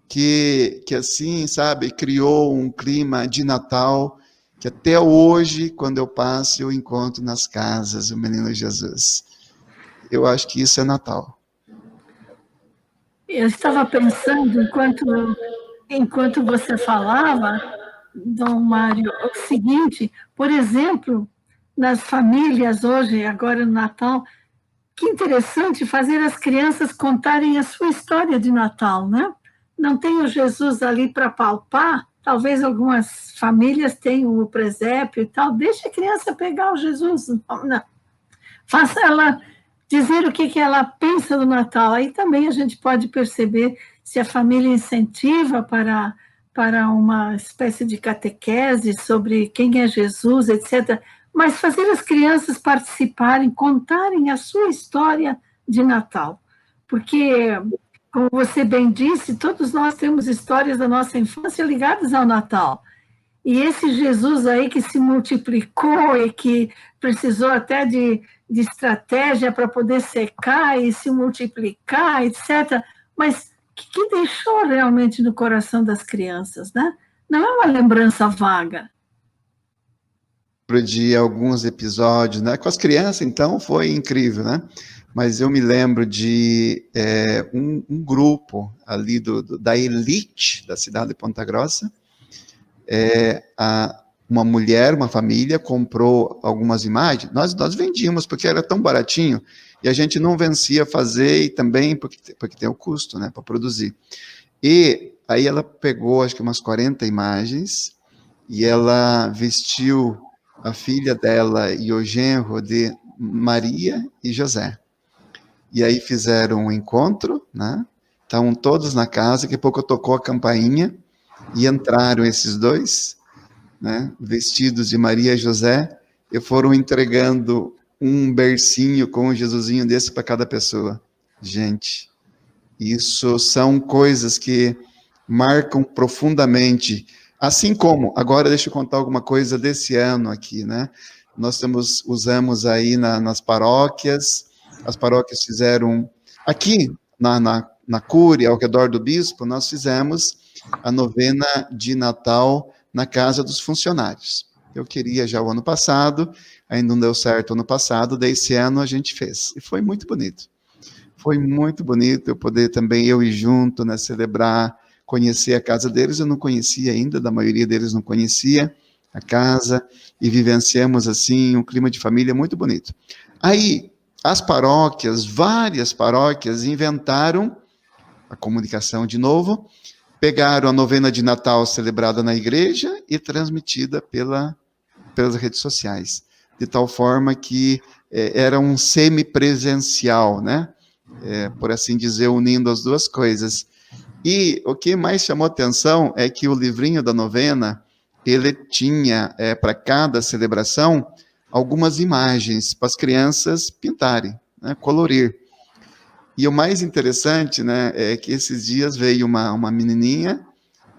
que assim, sabe, criou um clima de Natal que até hoje, quando eu passo, eu encontro nas casas o menino Jesus. Eu acho que isso é Natal. Eu estava pensando, enquanto você falava, Dom Mário, o seguinte, por exemplo, nas famílias hoje, agora no Natal, que interessante fazer as crianças contarem a sua história de Natal, né? Não tem o Jesus ali para palpar, talvez algumas famílias tenham o presépio e tal, deixa a criança pegar o Jesus, não. Faça ela dizer o que ela pensa do Natal, aí também a gente pode perceber se a família incentiva para uma espécie de catequese sobre quem é Jesus, etc., mas fazer as crianças participarem, contarem a sua história de Natal. Porque, como você bem disse, todos nós temos histórias da nossa infância ligadas ao Natal. E esse Jesus aí que se multiplicou e que precisou até de estratégia para poder secar e se multiplicar, etc., mas que deixou realmente no coração das crianças, né? Não é uma lembrança vaga. de alguns episódios, né? Com as crianças, então, foi incrível, né? Mas eu me lembro de um grupo ali da elite da cidade de Ponta Grossa. Uma mulher, uma família, comprou algumas imagens. Nós vendíamos, porque era tão baratinho, e a gente não vencia fazer, e também porque tem o custo, né, para produzir. E aí ela pegou, acho que umas 40 imagens, e ela vestiu a filha dela e o genro de Maria e José. E aí fizeram um encontro, né? Estavam todos na casa, daqui a pouco tocou a campainha, e entraram esses dois, né, vestidos de Maria e José, e foram entregando um bercinho com um Jesusinho desse para cada pessoa. Gente, isso são coisas que marcam profundamente. Assim como, agora deixa eu contar alguma coisa desse ano aqui, né? Nós usamos aí nas paróquias, as paróquias fizeram, aqui na Cúria, ao redor do bispo, nós fizemos a novena de Natal na casa dos funcionários. Eu queria já o ano passado, ainda não deu certo ano passado, daí esse ano a gente fez. E foi muito bonito. Foi muito bonito eu poder também, eu ir junto, né, celebrar, conhecer a casa deles. Eu não conhecia ainda, da maioria deles não conhecia a casa, e vivenciamos, assim, um clima de família muito bonito. Aí, as paróquias, várias paróquias, inventaram a comunicação de novo, pegaram a novena de Natal celebrada na igreja e transmitida pelas redes sociais, de tal forma que era um semipresencial, né? Por assim dizer, unindo as duas coisas. E o que mais chamou atenção é que o livrinho da novena, ele tinha, para cada celebração, algumas imagens para as crianças pintarem, né, colorir. E o mais interessante, né, é que esses dias veio uma menininha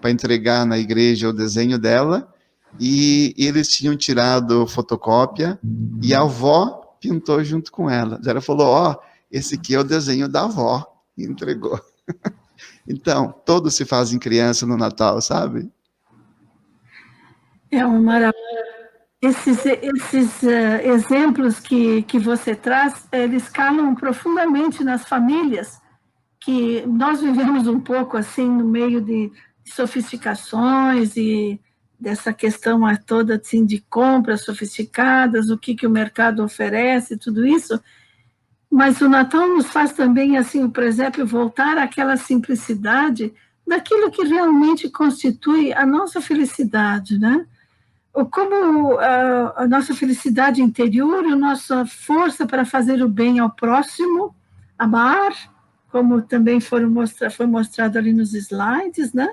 para entregar na igreja o desenho dela, e eles tinham tirado fotocópia, e a avó pintou junto com ela. Ela falou, ó, esse aqui é o desenho da avó, e entregou. Então, todos se fazem criança no Natal, sabe? É uma maravilha. Esses exemplos que você traz, eles calam profundamente nas famílias, que nós vivemos um pouco assim no meio de sofisticações e dessa questão toda assim, de compras sofisticadas, o que o mercado oferece, tudo isso. Mas o Natal nos faz também, assim, o presépio voltar àquela simplicidade daquilo que realmente constitui a nossa felicidade, né? Como a nossa felicidade interior, a nossa força para fazer o bem ao próximo, amar, como também foi mostrado ali nos slides, né?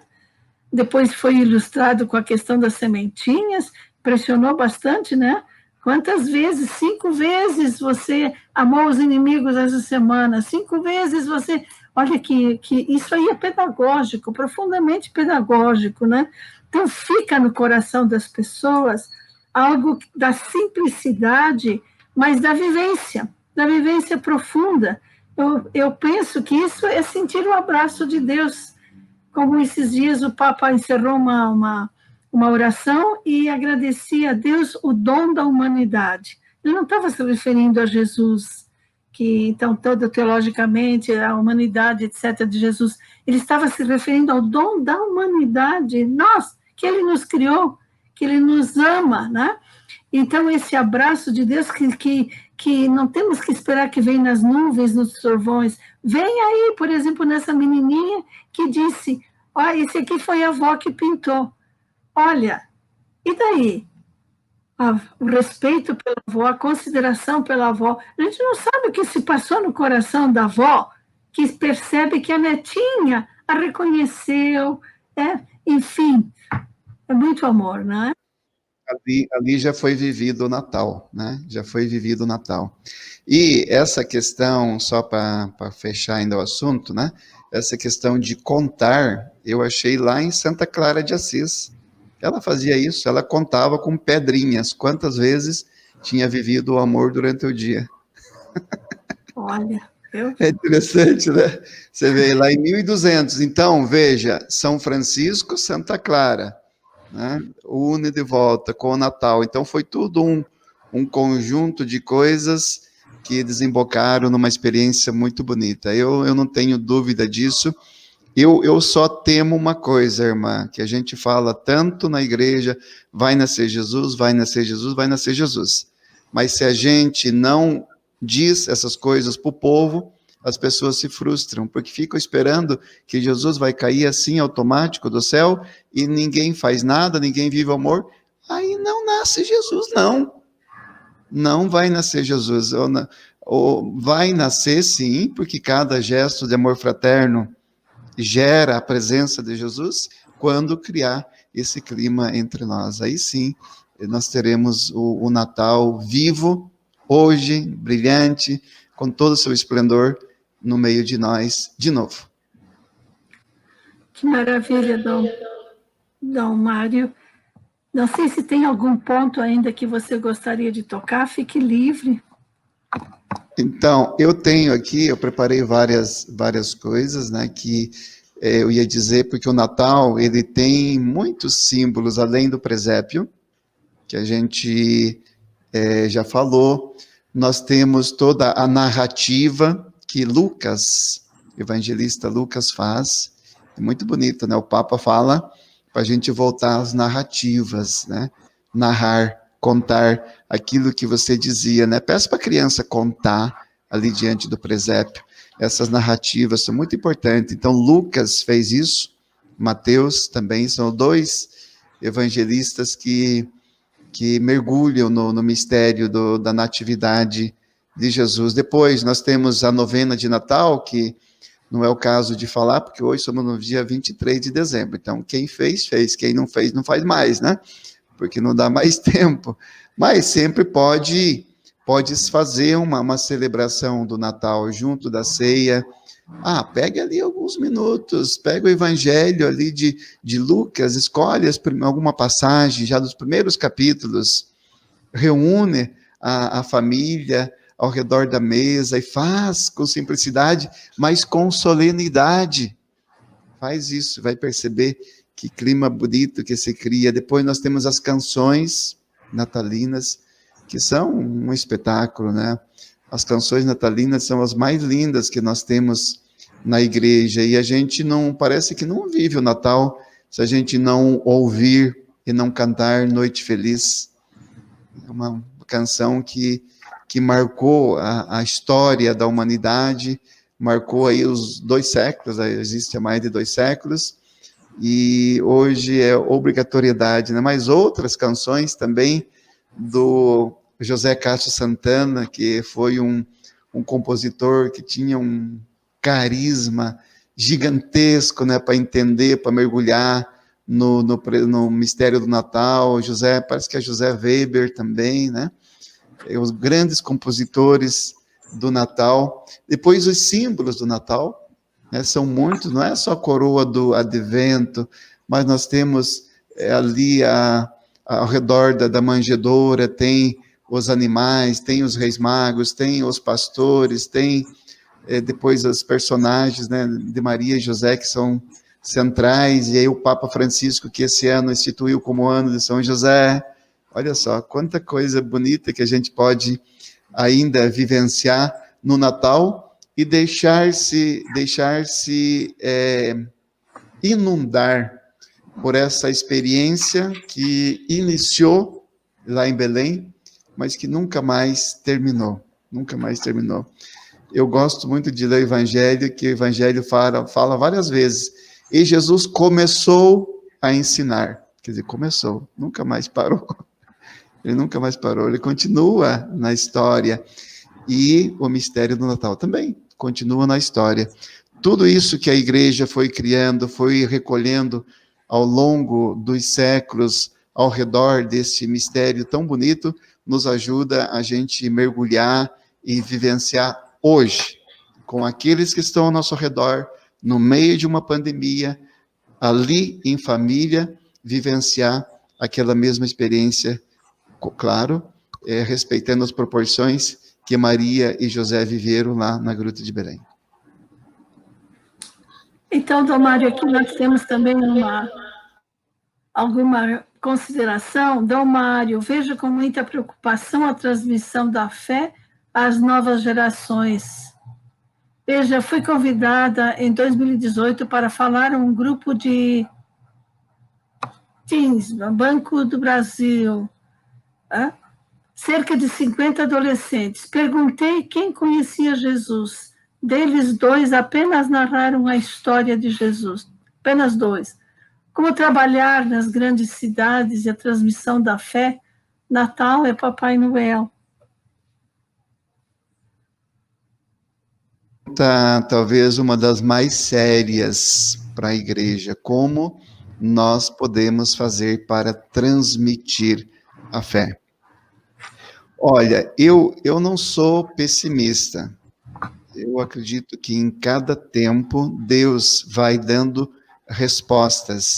Depois foi ilustrado com a questão das sementinhas, impressionou bastante, né? Quantas vezes? 5 vezes você amou os inimigos essa semana, 5 vezes você... Olha que isso aí é pedagógico, profundamente pedagógico, né? Então, fica no coração das pessoas algo da simplicidade, mas da vivência profunda. Eu penso que isso é sentir o abraço de Deus, como esses dias o Papa encerrou uma oração e agradecia a Deus o dom da humanidade. Ele não estava se referindo a Jesus, que então todo teologicamente a humanidade, etc., de Jesus, ele estava se referindo ao dom da humanidade, nós, que ele nos criou, que ele nos ama, né? Então, esse abraço de Deus que não temos que esperar que venha nas nuvens, nos trovões, vem aí, por exemplo, nessa menininha que disse, esse aqui foi a avó que pintou. Olha, e daí? O respeito pela avó, a consideração pela avó. A gente não sabe o que se passou no coração da avó, que percebe que a netinha a reconheceu, enfim, é muito amor, não é? Ali já foi vivido o Natal, né? Já foi vivido o Natal. E essa questão, só para fechar ainda o assunto, né? Essa questão de contar, eu achei lá em Santa Clara de Assis. Ela fazia isso, ela contava com pedrinhas, quantas vezes tinha vivido o amor durante o dia. Olha, é interessante, né? Você vê lá em 1200. Então, veja, São Francisco, Santa Clara, né? Une de volta com o Natal. Então foi tudo um conjunto de coisas que desembocaram numa experiência muito bonita. Eu não tenho dúvida disso. Eu só temo uma coisa, irmã, que a gente fala tanto na igreja, vai nascer Jesus, vai nascer Jesus, vai nascer Jesus. Mas se a gente não diz essas coisas para o povo, as pessoas se frustram, porque ficam esperando que Jesus vai cair assim automático do céu e ninguém faz nada, ninguém vive o amor. Aí não nasce Jesus, não. Não vai nascer Jesus. Ou vai nascer sim, porque cada gesto de amor fraterno gera a presença de Jesus quando criar esse clima entre nós. Aí sim, nós teremos o Natal vivo, hoje, brilhante, com todo o seu esplendor no meio de nós, de novo. Que maravilha, Dom Mário. Não sei se tem algum ponto ainda que você gostaria de tocar, fique livre. Então, eu tenho aqui, eu preparei várias coisas, né, que eu ia dizer, porque o Natal, ele tem muitos símbolos, além do presépio, que a gente já falou. Nós temos toda a narrativa que Lucas, evangelista Lucas, faz. É muito bonito, né? O Papa fala para a gente voltar às narrativas, né? Narrar, contar aquilo que você dizia, né? Peça para a criança contar ali diante do presépio. Essas narrativas são muito importantes. Então, Lucas fez isso, Mateus também, são dois evangelistas que mergulham no mistério da natividade de Jesus. Depois, nós temos a novena de Natal, que não é o caso de falar, porque hoje somos no dia 23 de dezembro. Então, quem fez, fez. Quem não fez, não faz mais, né? Porque não dá mais tempo. Mas sempre pode fazer uma celebração do Natal junto da ceia. Pega ali alguns minutos, pega o evangelho ali de Lucas, escolhe alguma passagem já dos primeiros capítulos, reúne a família ao redor da mesa e faz com simplicidade, mas com solenidade. Faz isso, vai perceber que clima bonito que se cria. Depois nós temos as canções natalinas, que são um espetáculo, né? As canções natalinas são as mais lindas que nós temos na igreja, e a gente parece que não vive o Natal se a gente não ouvir e não cantar Noite Feliz. É uma canção que marcou a história da humanidade, marcou aí os 2 séculos, existe há mais de 2 séculos, e hoje é obrigatoriedade, né? Mas outras canções também do José Castro Santana, que foi um compositor que tinha um carisma gigantesco, né, para entender, para mergulhar no mistério do Natal. Parece que é José Weber também, né? Os grandes compositores do Natal. Depois os símbolos do Natal, né, são muitos, não é só a coroa do advento, mas nós temos ali ao redor da manjedoura, tem os animais, tem os reis magos, tem os pastores, tem depois os personagens, né, de Maria e José, que são centrais, e aí o Papa Francisco, que esse ano instituiu como ano de São José. Olha só, quanta coisa bonita que a gente pode ainda vivenciar no Natal e deixar-se inundar por essa experiência que iniciou lá em Belém, mas que nunca mais terminou. Eu gosto muito de ler o Evangelho, que o Evangelho fala várias vezes. E Jesus começou a ensinar. Quer dizer, começou, nunca mais parou. Ele nunca mais parou, ele continua na história. E o mistério do Natal também continua na história. Tudo isso que a igreja foi criando, foi recolhendo ao longo dos séculos, ao redor desse mistério tão bonito, nos ajuda a gente mergulhar e vivenciar hoje, com aqueles que estão ao nosso redor, no meio de uma pandemia, ali em família, vivenciar aquela mesma experiência, claro, respeitando as proporções que Maria e José viveram lá na Gruta de Belém. Então, Dom Mário, aqui nós temos também alguma consideração? Dom Mário, vejo com muita preocupação a transmissão da fé às novas gerações. Veja, fui convidada em 2018 para falar a um grupo de teens, Banco do Brasil, cerca de 50 adolescentes. Perguntei quem conhecia Jesus. Deles, 2 apenas narraram a história de Jesus, apenas 2. Como trabalhar nas grandes cidades e a transmissão da fé? Natal é Papai Noel. Talvez uma das mais sérias para a igreja. Como nós podemos fazer para transmitir a fé? Olha, eu não sou pessimista. Eu acredito que em cada tempo Deus vai dando respostas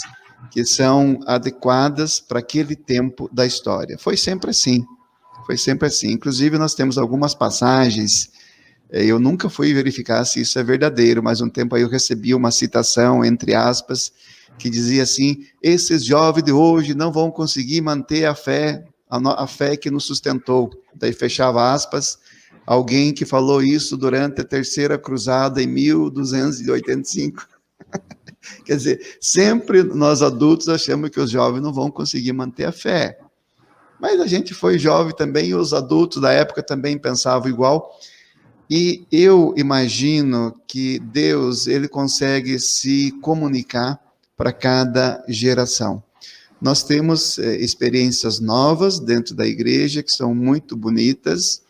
que são adequadas para aquele tempo da história. Foi sempre assim. Foi sempre assim. Inclusive, nós temos algumas passagens. Eu nunca fui verificar se isso é verdadeiro, mas um tempo aí eu recebi uma citação, entre aspas, que dizia assim: esses jovens de hoje não vão conseguir manter a fé que nos sustentou. Daí fechava aspas, alguém que falou isso durante a Terceira Cruzada em 1285. Quer dizer, sempre nós adultos achamos que os jovens não vão conseguir manter a fé. Mas a gente foi jovem também, e os adultos da época também pensavam igual. E eu imagino que Deus, ele consegue se comunicar para cada geração. Nós temos experiências novas dentro da igreja, que são muito bonitas.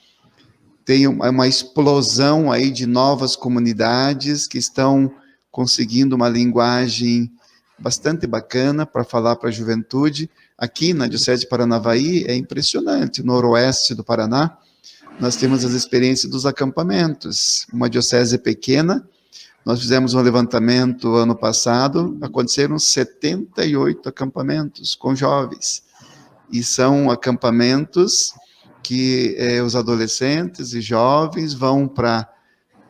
Tem uma explosão aí de novas comunidades que estão conseguindo uma linguagem bastante bacana para falar para a juventude. Aqui na Diocese de Paranavaí é impressionante, no noroeste do Paraná, nós temos as experiências dos acampamentos. Uma diocese pequena, nós fizemos um levantamento ano passado, aconteceram 78 acampamentos com jovens. E são acampamentos que os adolescentes e jovens vão para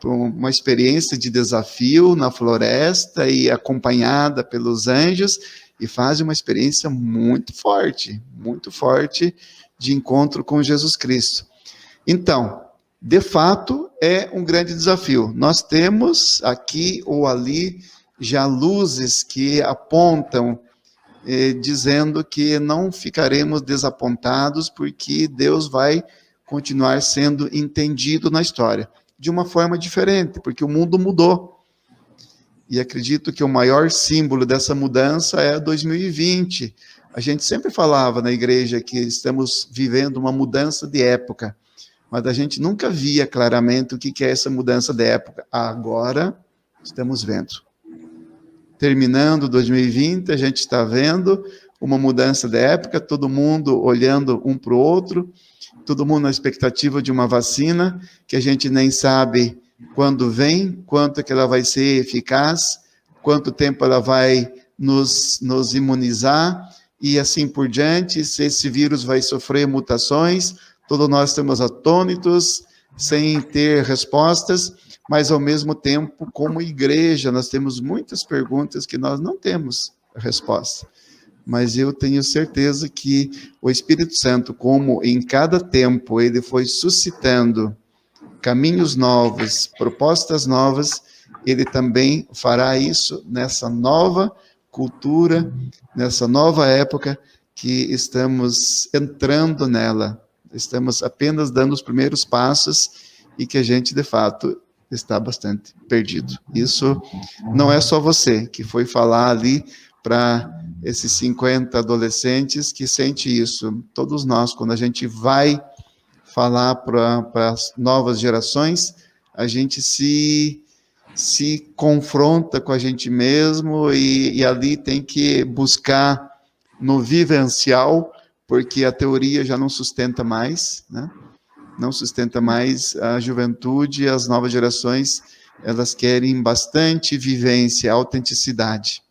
uma experiência de desafio na floresta e acompanhada pelos anjos, e fazem uma experiência muito forte de encontro com Jesus Cristo. Então, de fato, é um grande desafio. Nós temos aqui ou ali já luzes que apontam, dizendo que não ficaremos desapontados, porque Deus vai continuar sendo entendido na história, de uma forma diferente, porque o mundo mudou. E acredito que o maior símbolo dessa mudança é 2020. A gente sempre falava na igreja que estamos vivendo uma mudança de época, mas a gente nunca via claramente o que é essa mudança de época. Agora, estamos vendo. Terminando 2020, a gente está vendo uma mudança de época, todo mundo olhando um para o outro, todo mundo na expectativa de uma vacina, que a gente nem sabe quando vem, quanto que ela vai ser eficaz, quanto tempo ela vai nos imunizar, e assim por diante, se esse vírus vai sofrer mutações. Todos nós estamos atônitos, sem ter respostas, mas ao mesmo tempo, como igreja, nós temos muitas perguntas que nós não temos resposta. Mas eu tenho certeza que o Espírito Santo, como em cada tempo ele foi suscitando caminhos novos, propostas novas, ele também fará isso nessa nova cultura, nessa nova época que estamos entrando nela. Estamos apenas dando os primeiros passos e que a gente, de fato, está bastante perdido. Isso não é só você que foi falar ali para esses 50 adolescentes que sente isso. Todos nós, quando a gente vai falar para as novas gerações, a gente se confronta com a gente mesmo e ali tem que buscar no vivencial, porque a teoria já não sustenta mais, né? Não sustenta mais a juventude, as novas gerações, elas querem bastante vivência, autenticidade.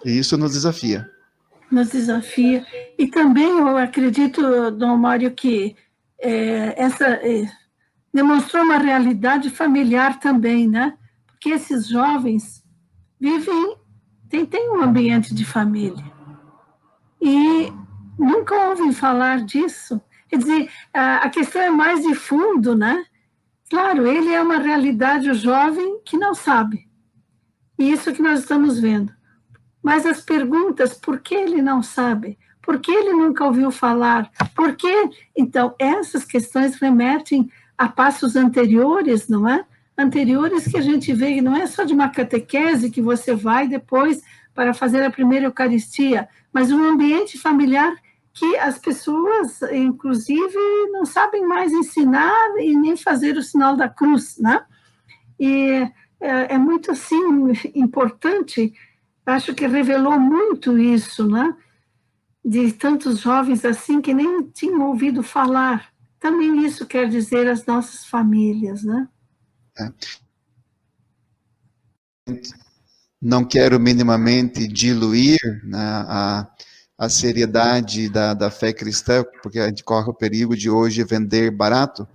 E isso nos desafia. Nos desafia. E também eu acredito, Dom Mário, que demonstrou uma realidade familiar também, né? Porque esses jovens vivem, tem um ambiente de família. e nunca ouvem falar disso. Quer dizer, a questão é mais de fundo, né? Claro, ele é uma realidade, o jovem que não sabe. E isso que nós estamos vendo. Mas as perguntas, por que ele não sabe? Por que ele nunca ouviu falar? Por que? Então, essas questões remetem a passos anteriores, não é? Anteriores que a gente vê que não é só de uma catequese que você vai depois para fazer a primeira Eucaristia, mas um ambiente familiar que as pessoas, inclusive, não sabem mais ensinar e nem fazer o sinal da cruz, né? E é muito, assim, importante. Acho que revelou muito isso, né? De tantos jovens assim que nem tinham ouvido falar. Também isso quer dizer as nossas famílias, né? Não quero minimamente diluir, né, a seriedade da fé cristã, porque a gente corre o perigo de hoje vender barato,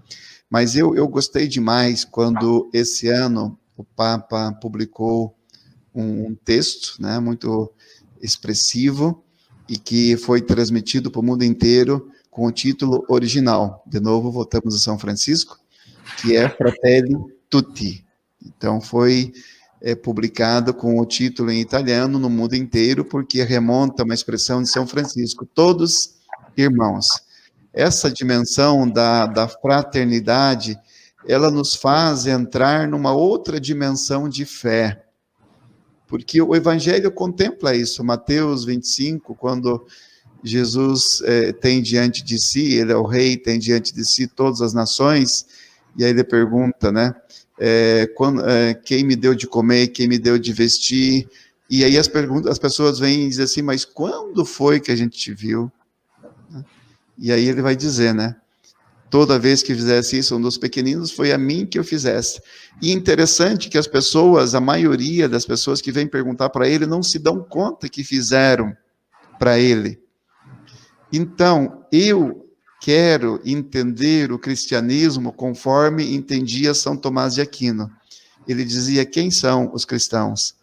mas eu gostei demais quando esse ano o Papa publicou um texto, né, muito expressivo e que foi transmitido para o mundo inteiro com o título original. De novo, voltamos a São Francisco, que é Fratelli Tutti. Então, foi publicado com o título em italiano no mundo inteiro, porque remonta a uma expressão de São Francisco, todos irmãos. Essa dimensão da fraternidade, ela nos faz entrar numa outra dimensão de fé, porque o Evangelho contempla isso. Mateus 25, quando Jesus tem diante de si, ele é o rei, tem diante de si todas as nações, e aí ele pergunta, né, quem me deu de comer, quem me deu de vestir, e aí as pessoas vêm e dizem assim, mas quando foi que a gente te viu? E aí ele vai dizer, né, toda vez que fizesse isso, um dos pequeninos, foi a mim que eu fizesse. E interessante que as pessoas, a maioria das pessoas que vêm perguntar para ele, não se dão conta que fizeram para ele. Então, eu quero entender o cristianismo conforme entendia São Tomás de Aquino. Ele dizia, quem são os cristãos?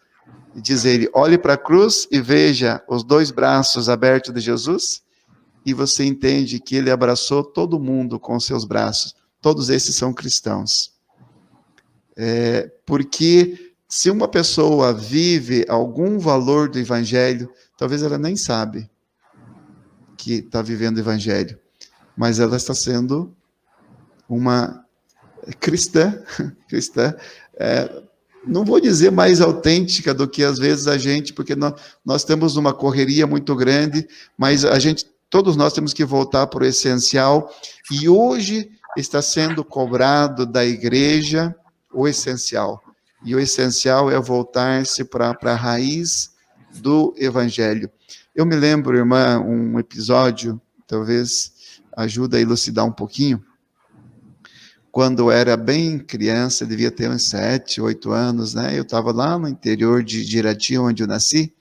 E diz ele, olhe para a cruz e veja os dois braços abertos de Jesus, e você entende que ele abraçou todo mundo com seus braços. Todos esses são cristãos. Porque se uma pessoa vive algum valor do evangelho, talvez ela nem sabe que está vivendo o evangelho, mas ela está sendo uma cristã, não vou dizer mais autêntica do que às vezes a gente, porque nós temos uma correria muito grande, mas todos nós temos que voltar para o essencial, e hoje está sendo cobrado da igreja o essencial, e o essencial é voltar-se para a raiz do evangelho. Eu me lembro, irmã, um episódio, talvez ajude a elucidar um pouquinho, quando eu era bem criança, devia ter uns 7, 8 anos, né? Eu estava lá no interior de Irati, onde eu nasci,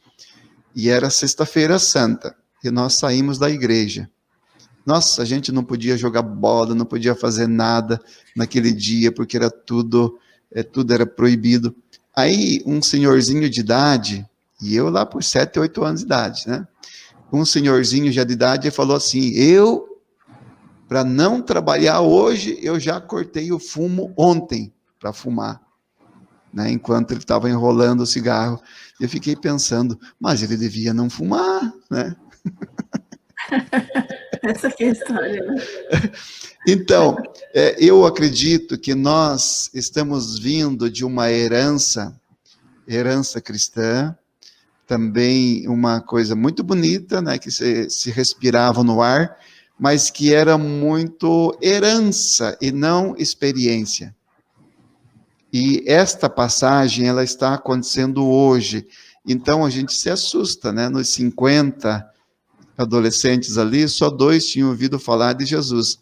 e era sexta-feira santa, e nós saímos da igreja. Nossa, a gente não podia jogar bola, não podia fazer nada naquele dia, porque era tudo era proibido. Aí, um senhorzinho de idade, e eu lá por 7, 8 anos de idade, né? Um senhorzinho já de idade falou assim, para não trabalhar hoje, eu já cortei o fumo ontem para fumar, né? Enquanto ele estava enrolando o cigarro. Eu fiquei pensando, mas ele devia não fumar, né? Essa que é a história, né? Então, eu acredito que nós estamos vindo de uma herança cristã, também uma coisa muito bonita, né, que se respirava no ar, mas que era muito herança e não experiência. E esta passagem, ela está acontecendo hoje. Então, a gente se assusta, né? Nos 50 adolescentes ali, só 2 tinham ouvido falar de Jesus.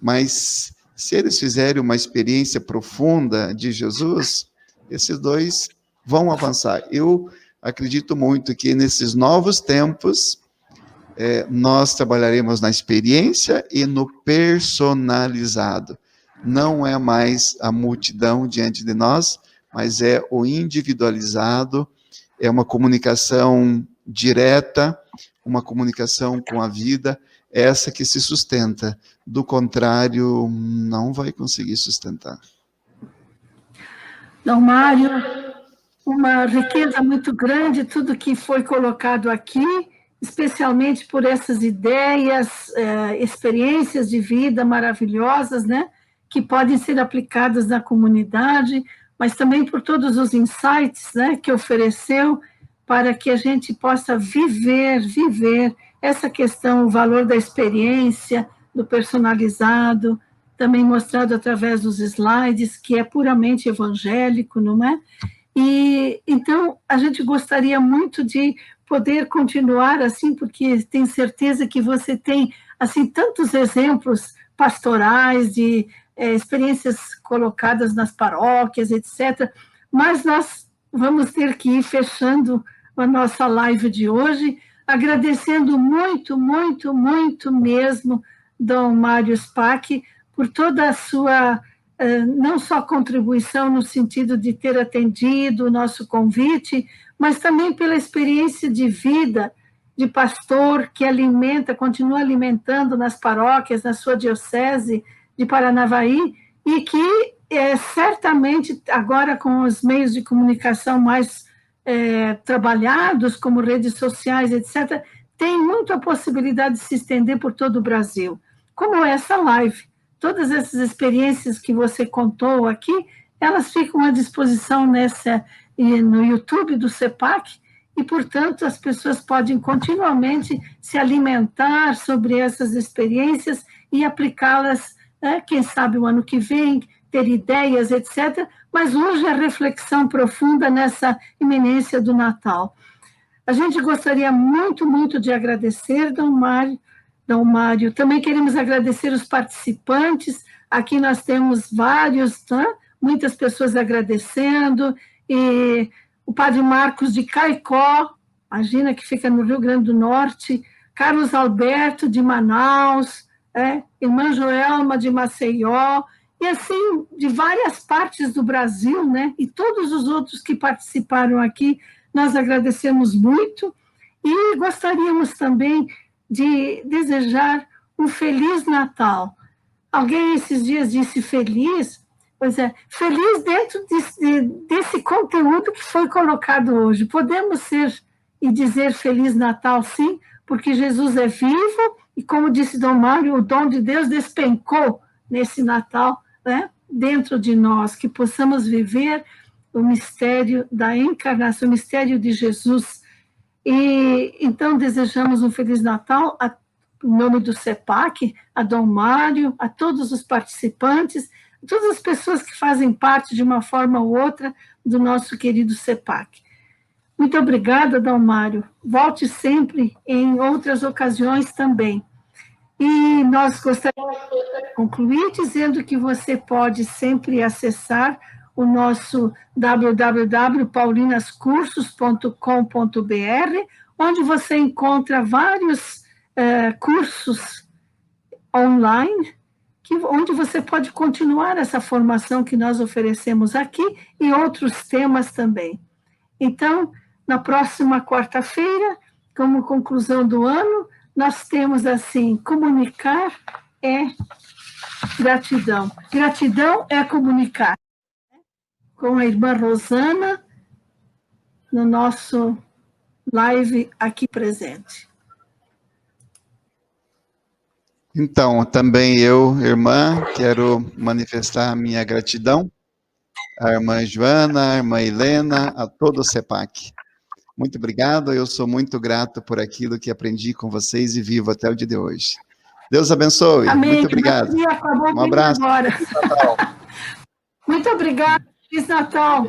Mas, se eles fizerem uma experiência profunda de Jesus, esses 2 vão avançar. Eu acredito muito que nesses novos tempos, nós trabalharemos na experiência e no personalizado. Não é mais a multidão diante de nós, mas é o individualizado, é uma comunicação direta, uma comunicação com a vida, essa que se sustenta. Do contrário, não vai conseguir sustentar. Então, Mário, uma riqueza muito grande, tudo que foi colocado aqui, especialmente por essas ideias, experiências de vida maravilhosas, né, que podem ser aplicadas na comunidade, mas também por todos os insights, né, que ofereceu para que a gente possa viver essa questão, o valor da experiência, do personalizado, também mostrado através dos slides, que é puramente evangélico, não é? E então a gente gostaria muito de poder continuar assim, porque tenho certeza que você tem assim tantos exemplos pastorais de experiências colocadas nas paróquias, etc. Mas nós vamos ter que ir fechando a nossa live de hoje, agradecendo muito, muito, muito mesmo, Dom Mário Spack, por toda a sua, não só contribuição no sentido de ter atendido o nosso convite, mas também pela experiência de vida de pastor que alimenta, continua alimentando nas paróquias, na sua diocese de Paranavaí, e que certamente agora com os meios de comunicação mais trabalhados, como redes sociais, etc., tem muito a possibilidade de se estender por todo o Brasil, como essa live. Todas essas experiências que você contou aqui, elas ficam à disposição no YouTube do CEPAC, e, portanto, as pessoas podem continuamente se alimentar sobre essas experiências e aplicá-las, quem sabe o ano que vem, ter ideias, etc. Mas hoje a reflexão profunda nessa iminência do Natal. A gente gostaria muito, muito de agradecer, Dom Mário. Também queremos agradecer os participantes. Aqui nós temos vários, muitas pessoas agradecendo. E o Padre Marcos de Caicó, imagina que fica no Rio Grande do Norte, Carlos Alberto de Manaus, Irmã Joelma de Maceió, e assim, de várias partes do Brasil, né? E todos os outros que participaram aqui, nós agradecemos muito. E gostaríamos também de desejar um Feliz Natal. Alguém esses dias disse feliz, pois é, feliz dentro desse conteúdo que foi colocado hoje. Podemos ser e dizer Feliz Natal, sim, porque Jesus é vivo e, como disse Dom Mário, o dom de Deus despencou nesse Natal, né, dentro de nós, que possamos viver o mistério da encarnação, o mistério de Jesus. E então desejamos um Feliz Natal em nome do CEPAC, a Dom Mário, a todos os participantes, a todas as pessoas que fazem parte de uma forma ou outra do nosso querido CEPAC. Muito obrigada, Dom Mário. Volte sempre em outras ocasiões também. E nós gostaríamos de concluir dizendo que você pode sempre acessar o nosso www.paulinascursos.com.br, onde você encontra vários cursos online, onde você pode continuar essa formação que nós oferecemos aqui e outros temas também. Então, na próxima quarta-feira, como conclusão do ano, nós temos assim, comunicar é gratidão. Gratidão é comunicar. Com a irmã Rosana, no nosso live aqui presente. Então, também eu, irmã, quero manifestar a minha gratidão à irmã Joana, à irmã Helena, a todo o CEPAC. Muito obrigado, eu sou muito grato por aquilo que aprendi com vocês e vivo até o dia de hoje. Deus abençoe. Amém. Muito obrigado. Um abraço. Muito obrigada. Feliz Natal.